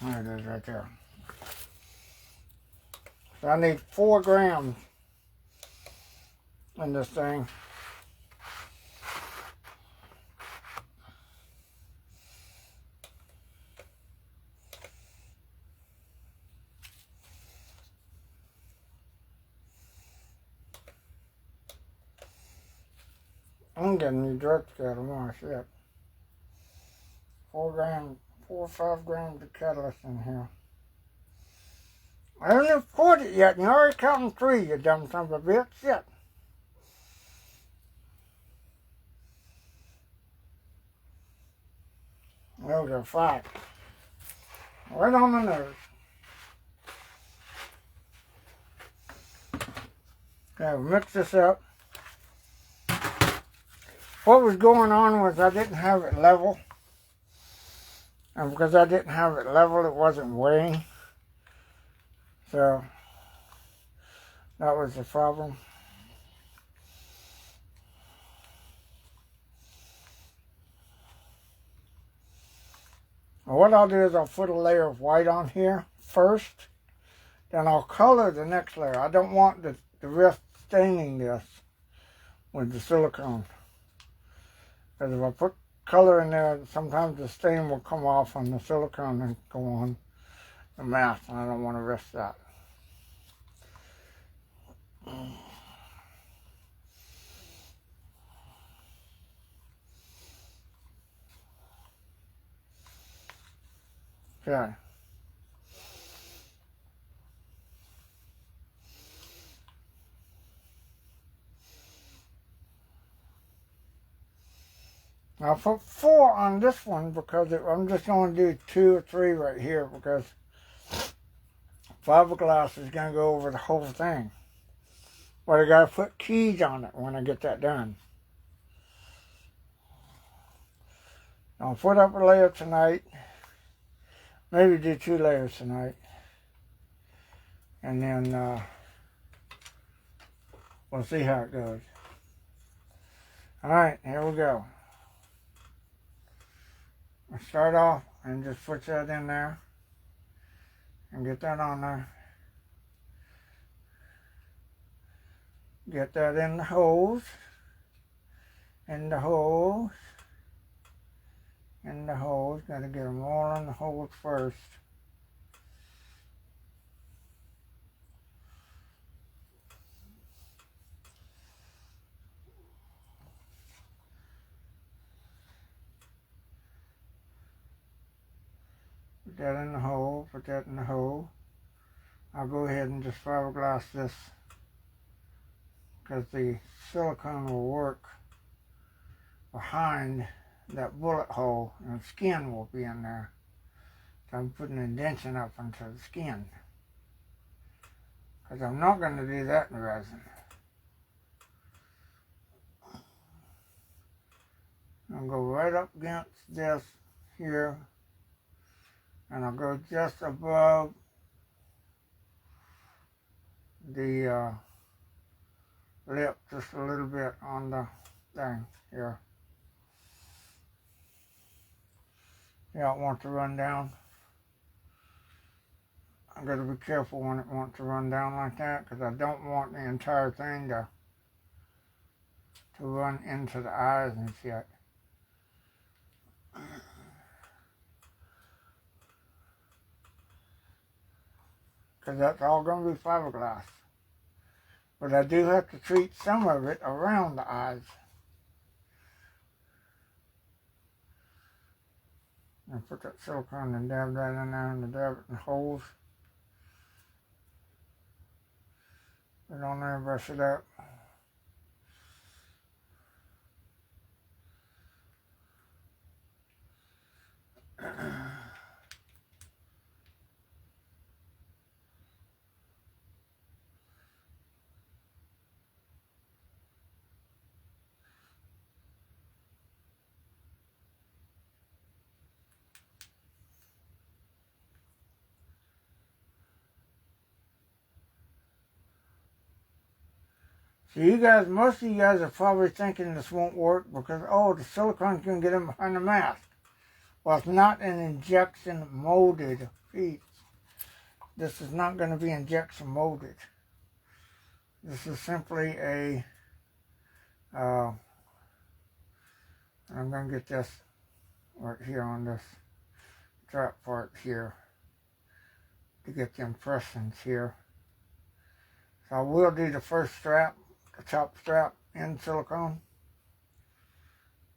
Speaker 2: There it is right there. So I need 4 grams in this thing. I'm getting new drugs out of my shit. 4 or 5 grams of catalyst in here. I haven't even poured it yet, and you're already counting 3, you dumb son of a bitch. Shit. There we go, 5. Right on the nose. Okay, we'll mix this up. What was going on was I didn't have it level. And because I didn't have it level, it wasn't weighing. So, that was the problem. What I'll do is I'll put a layer of white on here first. Then I'll color the next layer. I don't want the rift staining this with the silicone. Because if I put color in there, sometimes the stain will come off on the silicone and go on the mask, and I don't want to risk that. Okay. I'll put 4 on this one because I'm just going to do 2 or 3 right here because fiberglass is going to go over the whole thing. But I got to put keys on it when I get that done. I'll put up a layer tonight. Maybe do 2 layers tonight. And then we'll see how it goes. Alright, here we go. I'll start off and just put that in there. And get that on there. Get that in the holes. In the holes. In the holes. Got to get them all in the holes first. Put that in the hole. Put that in the hole. I'll go ahead and just fiberglass this, because the silicone will work behind that bullet hole and the skin will be in there. So I'm putting indentation up into the skin, because I'm not going to do that in resin. I'll go right up against this here, and I'll go just above the lip, just a little bit on the thing here. You don't want to run down. I've got to be careful when it wants to run down like that, because I don't want the entire thing to run into the eyes and shit. Because that's all going to be fiberglass. But I do have to treat some of it around the eyes. And put that silicone and dab that in there and dab it in the holes. Put it on there and brush it up. So you guys, most of you guys are probably thinking this won't work because, oh, the silicone's going to get in behind the mask. Well, it's not an injection molded piece. This is not going to be injection molded. This is simply a, I'm going to get this right here on this strap part here to get the impressions here. So I will do the first strap, the top strap in silicone,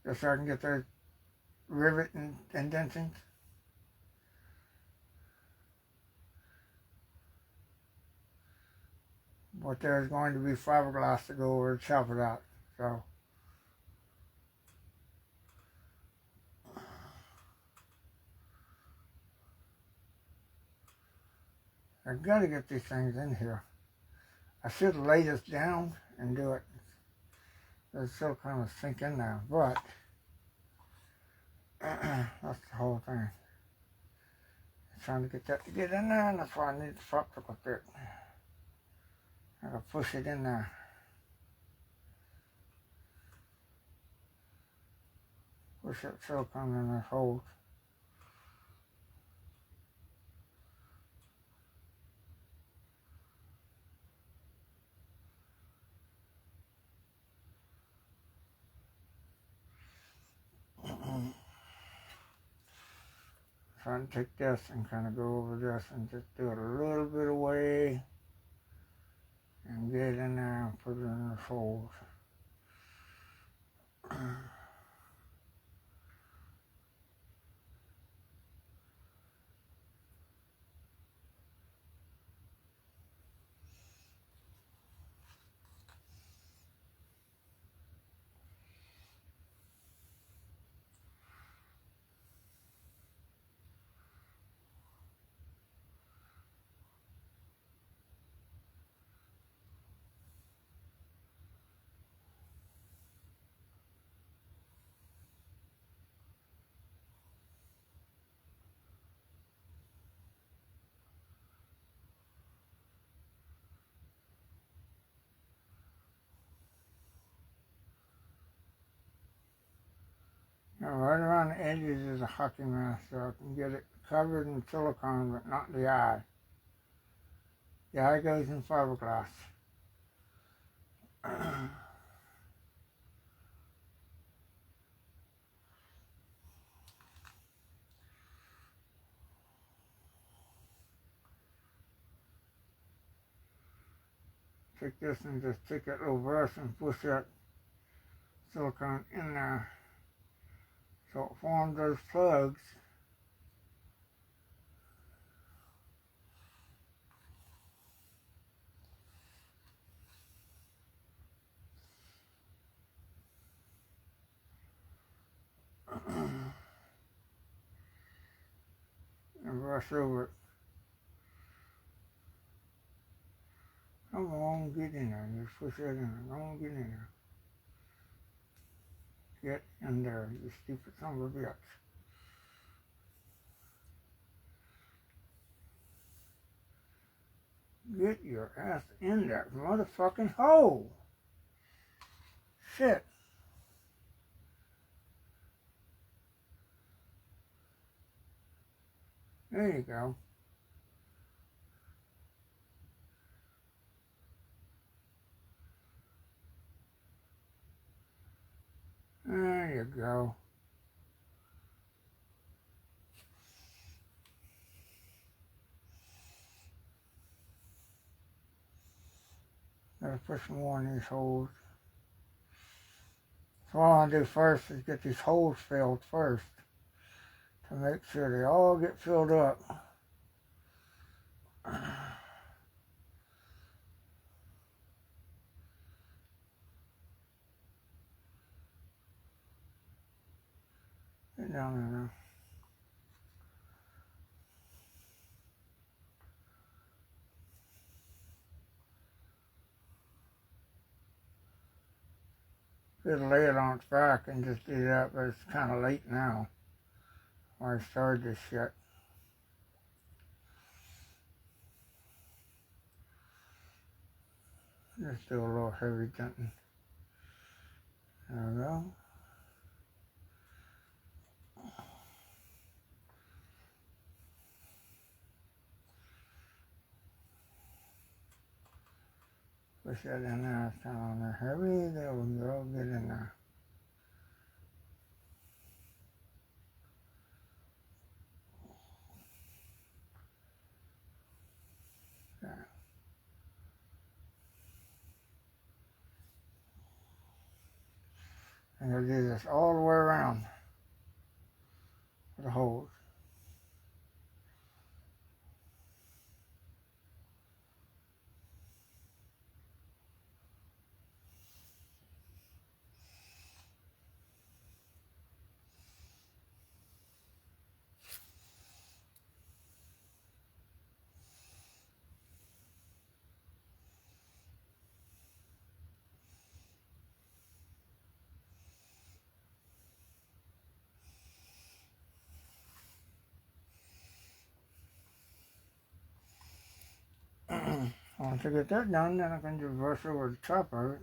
Speaker 2: just so I can get those rivet and indentions. But there's going to be fiberglass to go over the top of that. So I've got to get these things in here. I should lay this down and do it. The silicone will sink in there, but that's the whole thing. I'm trying to get that to get in there, and that's why I need the popsicle stick. I gotta push it in there. Push that silicone in the holes. Trying to take this and kind of go over this and just do it a little bit away and get it in there and put it in the holes. And right around the edges is a hockey mask so I can get it covered in silicone but not the eye. The eye goes in fiberglass. Take this and just take that little brush and push that silicone in there so it forms those plugs. And brush over it. Come on, get in there. Just push that in there. Come on, get in there. Get in there, you stupid son of a bitch. Get your ass in that motherfucking hole. Shit. There you go. There you go. Gotta put some more in these holes. So what I want to do first is get these holes filled first to make sure they all get filled up. Get down there now. Could lay it on its back and just do that, but it's kind of late now. I started this shit. Just do a little heavy denting. There we go. Push that in there, it's kind of on there heavy. There we go, get in there. Okay. And you'll do this all the way around with the holes. Once I get that done, then I can just brush over the top of it.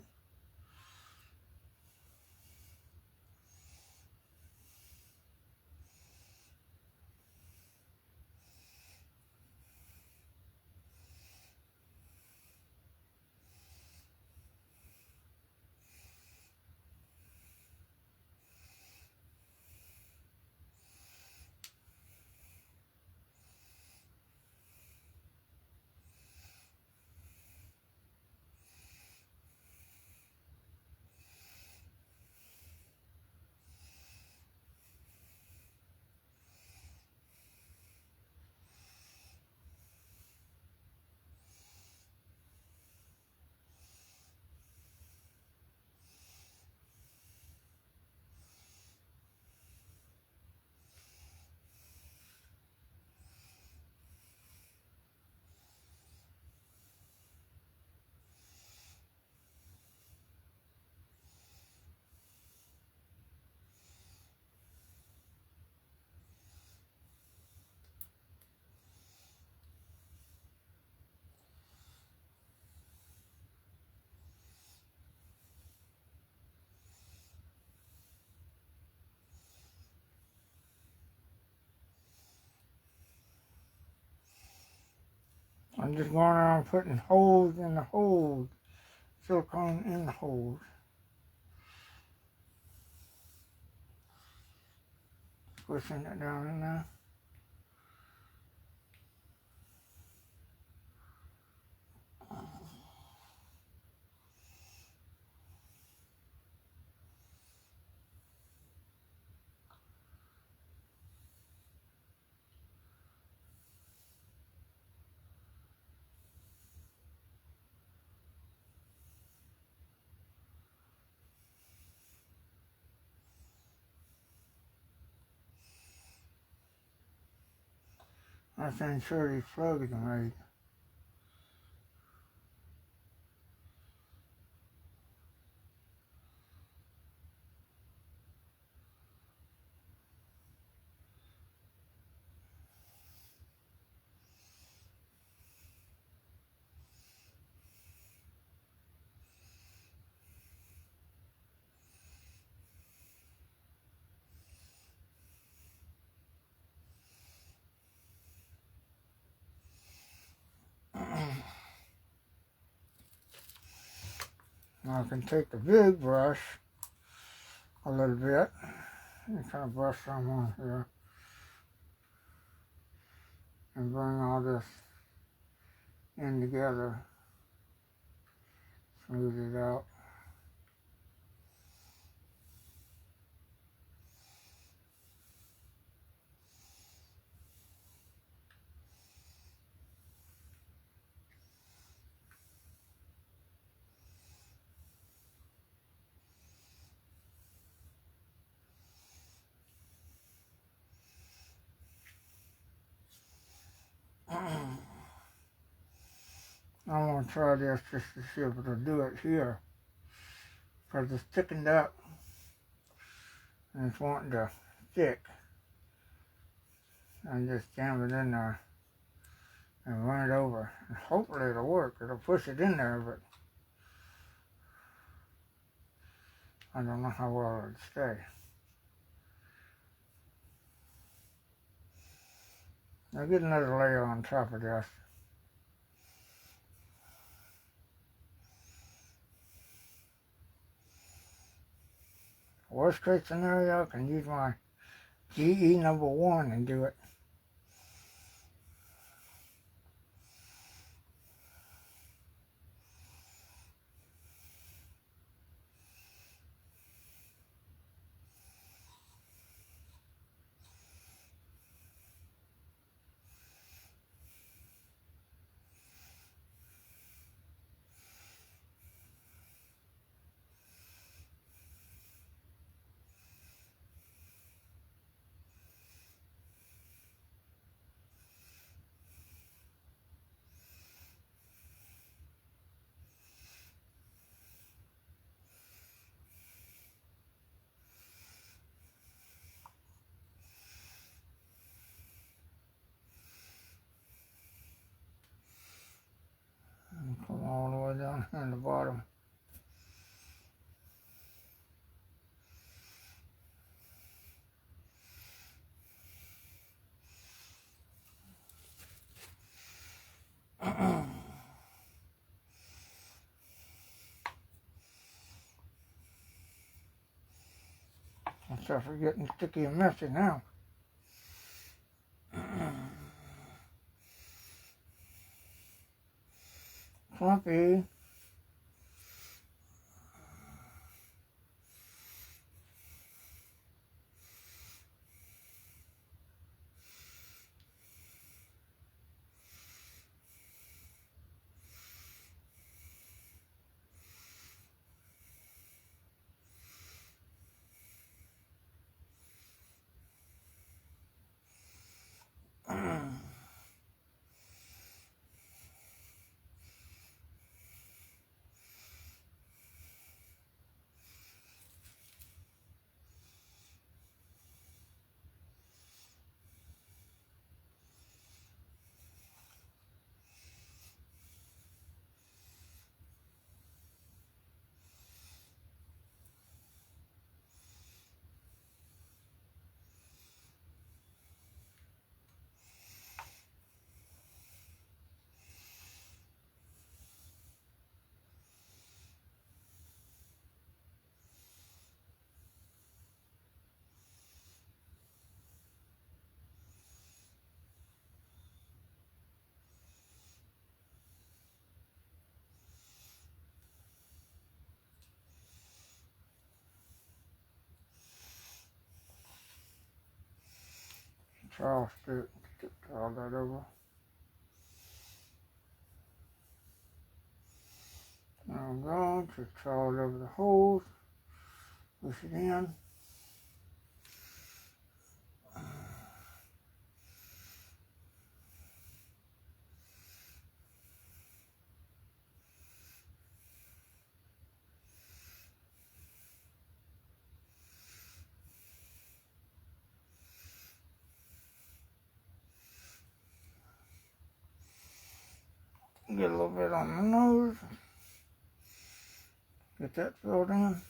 Speaker 2: I'm just going around putting holes in the holes, silicone in the holes. Pushing it down in there. I ain't sure these plugs are made. Now I can take the big brush a little bit and kind of brush some on here and bring all this in together, smooth it out. I want to try this just to see if it'll do it here, because it's thickened up and it's wanting to stick. And just jam it in there and run it over, and hopefully it'll work. It'll push it in there, but I don't know how well it'll stay. I'll get another layer on top of this. Worst case scenario, I can use my GE #1 and do it. And come all the way down here in the bottom. Stuff are getting sticky and messy now. Clumpy. trowel stick, trowel that over. Now I'm going to trowel it over the holes, push it in. Get a little bit on the nose. Get that filled in.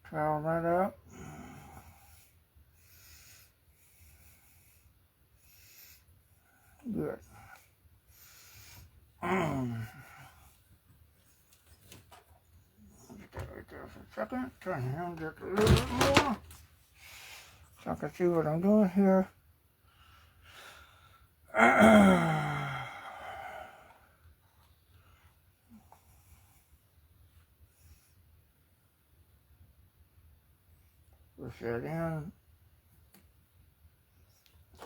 Speaker 2: Trowel that up. Good. Get that right there for a second. Turn him just a little bit more, so I can see what I'm doing here. Push that in.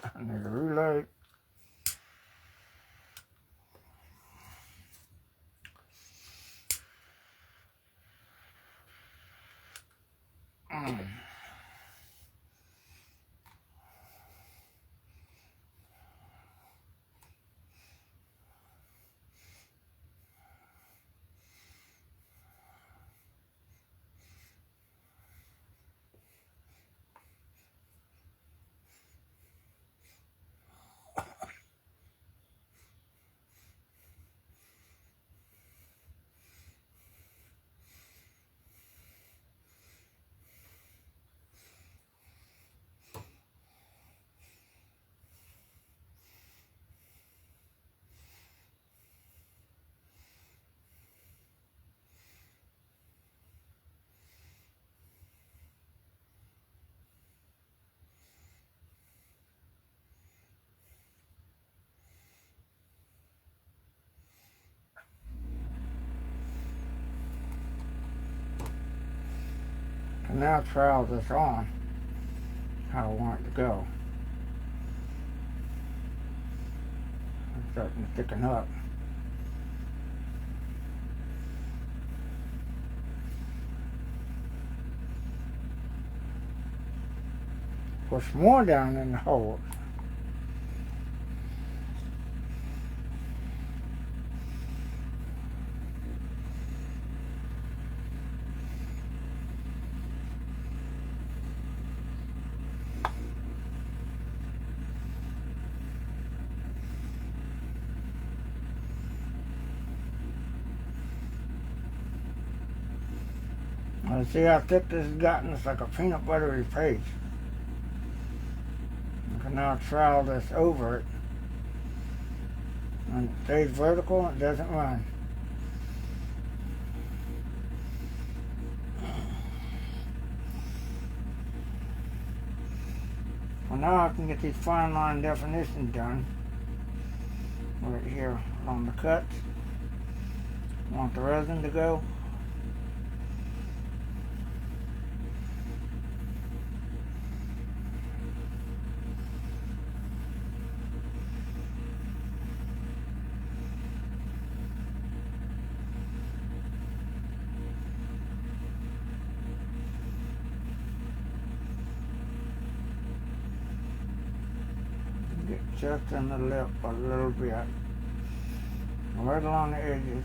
Speaker 2: I need a relay. And now trowel this on how I want it to go. It's starting to thicken up. Push more down in the holes. See how thick this has gotten? It's like a peanut buttery paste. I can now trowel this over it. And it stays vertical and it doesn't run. Well, now I can get these fine line definitions done. Right here along the cuts. I want the resin to go. Just in the lip a little bit, right along the edges.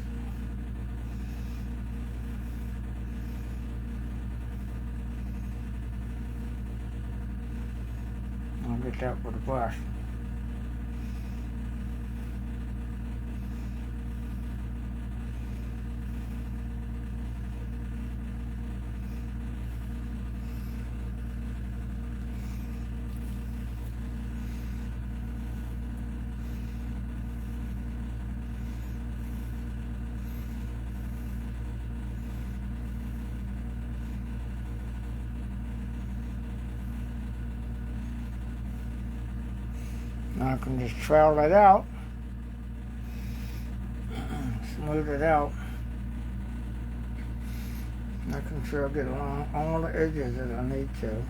Speaker 2: I'll get that with a brush. Now I can just trowel it out, smooth it out, making sure I get along all the edges that I need to.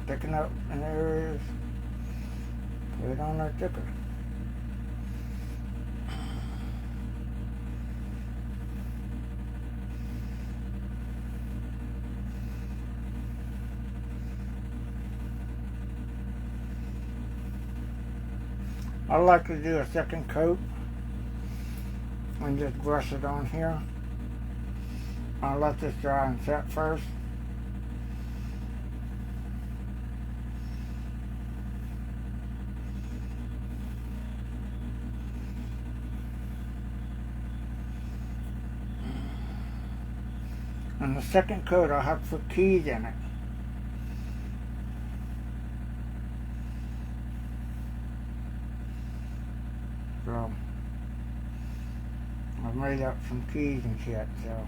Speaker 2: sticking up in areas. Put it on there thicker. I like to do a second coat and just brush it on here. I'll let this dry and set first. And the second coat I'll have to put keys in it. So I've made up some keys and shit, so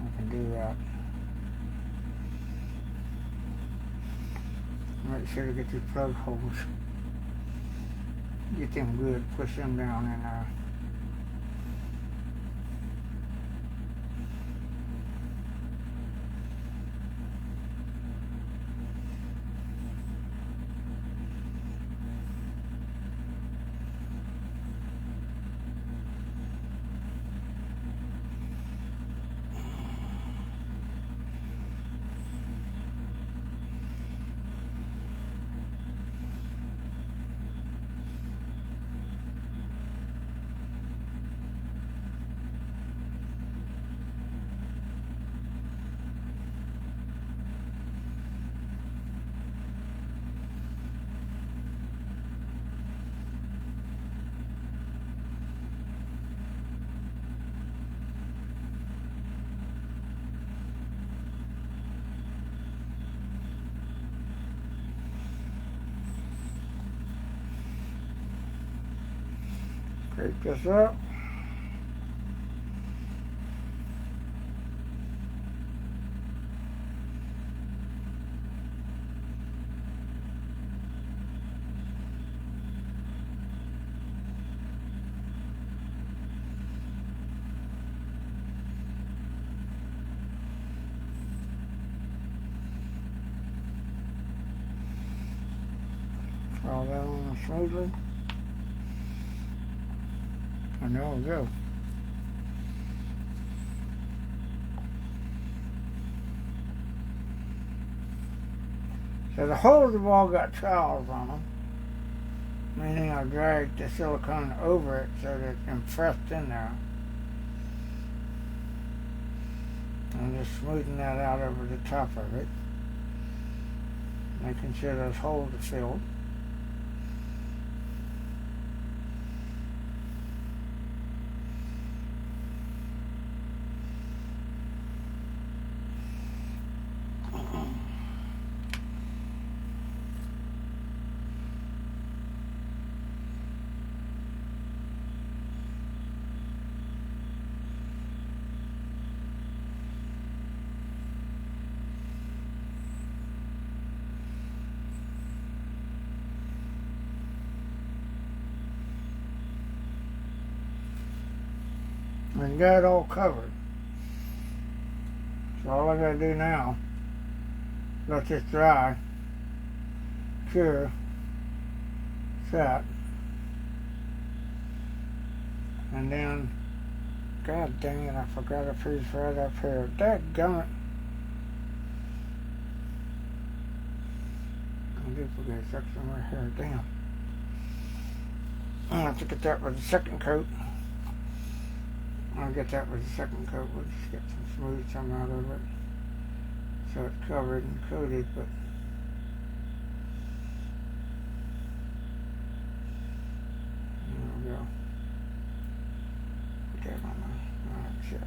Speaker 2: I can do that. Make sure to get these plug holes. Get them good, push them down in there. Pick this up. Draw that on smoothly. And there we go. So the holes have all got trowels on them, meaning I dragged the silicone over it so that it's impressed in there. And just smoothing that out over the top of it, making sure those holes are filled. And got it all covered. So all I gotta do now, let this dry, cure, set, and then, god dang it, I forgot a piece right up here. Dadgummit. I did forget a section right here, damn. I'll have to get that with the second coat. I'll get that with the second coat. We'll just get some smooth some out of it so it's covered and coated, but there we go. Put that on the right shit.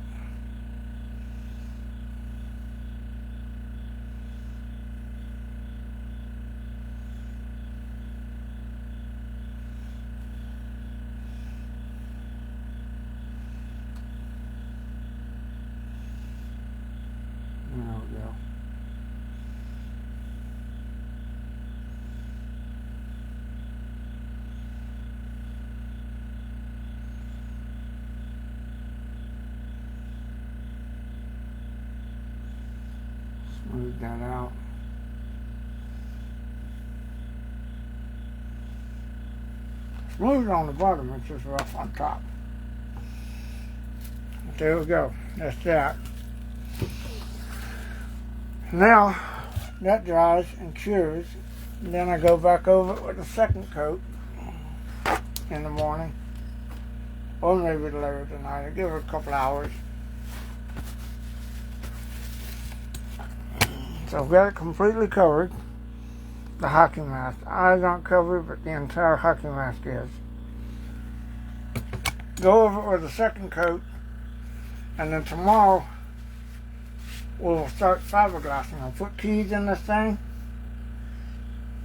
Speaker 2: There we go. Smooth that out. smooth on the bottom, it's just rough on top. But there we go. That's that. Now that dries and cures, and then I go back over it with a second coat in the morning, or maybe later tonight. I give it a couple hours. So I've got it completely covered. The hockey mask. Eyes aren't covered, but the entire hockey mask is. Go over it with a second coat, and then tomorrow we'll start fiberglassing. I'll put keys in this thing.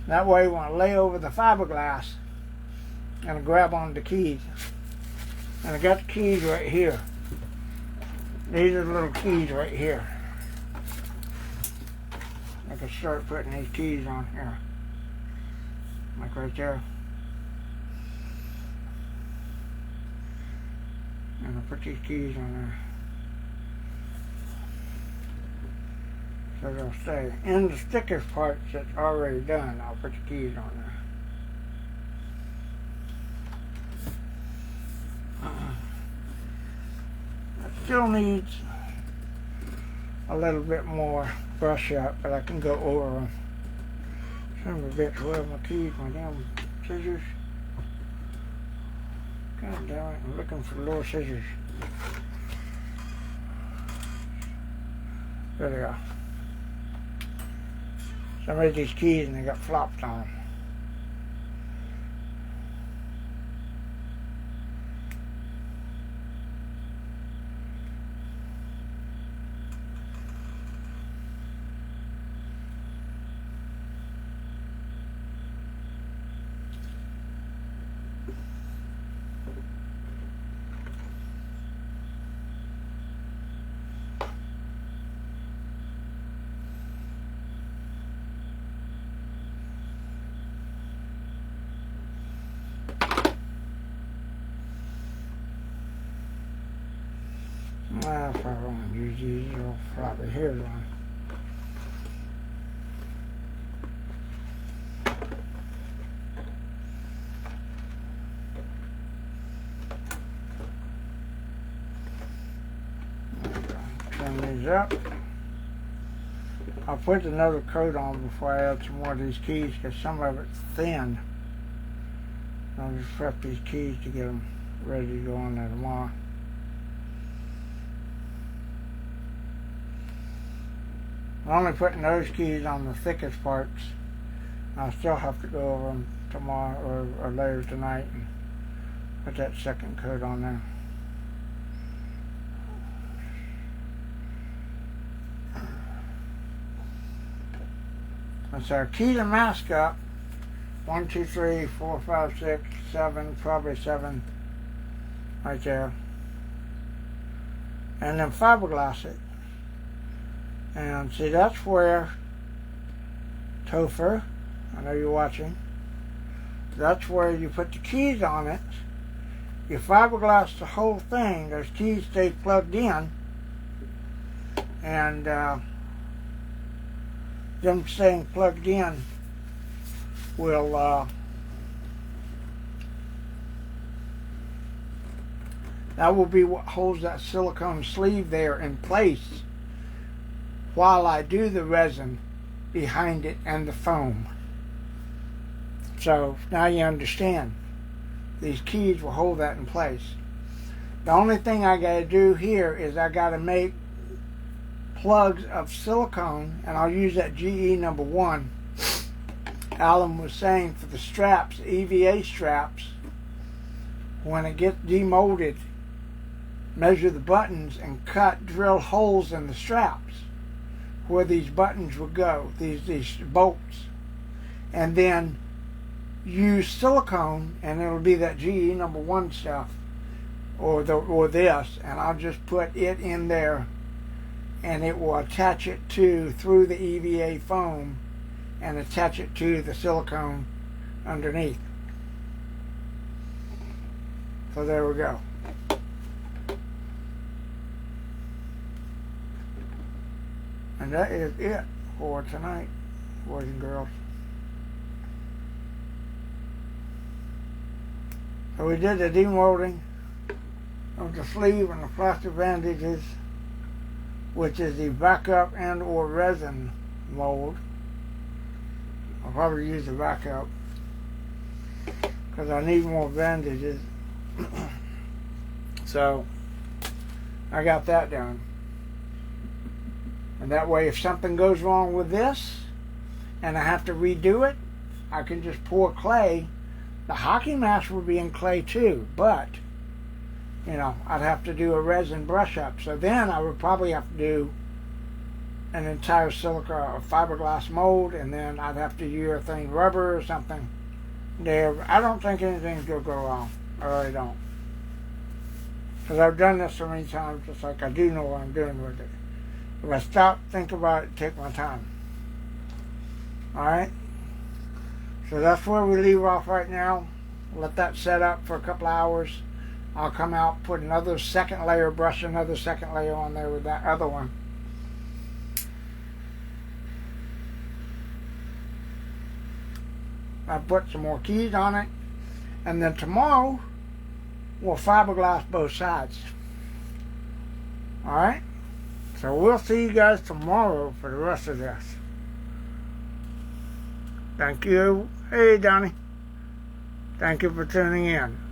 Speaker 2: That way when I lay over the fiberglass, and I grab on the keys. And I got the keys right here. These are the little keys right here. I can start putting these keys on here. Like right there. And I'll put these keys on there. So they'll stay. In the stickers parts that's already done, I'll put the keys on there. It still needs a little bit more brush up, but I can go over them. Some of the bits where my keys, my damn scissors. God damn it, I'm looking for little scissors. There they go. Some of these keys and they got flopped on them. Well, if I want to use these little floppy hairs on. Trim these up. I'll put another coat on before I add some more of these keys because some of it's thin. I'll just prep these keys to get them ready to go on there tomorrow. I'm only putting those keys on the thickest parts. I'll still have to go over them tomorrow or later tonight and put that second coat on there. That's our key to mask up. 1, 2, 3, 4, 5, 6, 7, probably 7 right there. And then fiberglass it. And see, that's where Topher, I know you're watching, that's where you put the keys on it. You fiberglass the whole thing. Those keys stay plugged in. And them staying plugged in will that will be what holds that silicone sleeve there in place while I do the resin behind it and the foam. So now you understand. These keys will hold that in place. The only thing I got to do here is I got to make plugs of silicone, and I'll use that GE number 1. Alan was saying for the straps, EVA straps, when it gets demolded, measure the buttons and drill holes in the straps where these buttons would go, these bolts, and then use silicone, and it'll be that GE number 1 stuff, or this, and I'll just put it in there, and it will attach it through the EVA foam, and attach it to the silicone underneath. So there we go. And that is it for tonight, boys and girls. So we did the demolding of the sleeve and the plastic bandages, which is the backup and or resin mold. I'll probably use the backup because I need more bandages. So I got that done. And that way if something goes wrong with this and I have to redo it, I can just pour clay. The hockey mask would be in clay too, but you know, I'd have to do a resin brush up. So then I would probably have to do an entire silica or fiberglass mold, and then I'd have to urethane rubber or something there. I don't think anything's going to go wrong. I really don't. Because I've done this so many times, it's like I do know what I'm doing with it. If I stop, think about it, take my time. Alright? So that's where we leave off right now. Let that set up for a couple hours. I'll come out, put another second layer, brush another second layer on there with that other one. I put some more keys on it. And then tomorrow, we'll fiberglass both sides. Alright? So we'll see you guys tomorrow for the rest of this. Thank you. Hey, Donnie. Thank you for tuning in.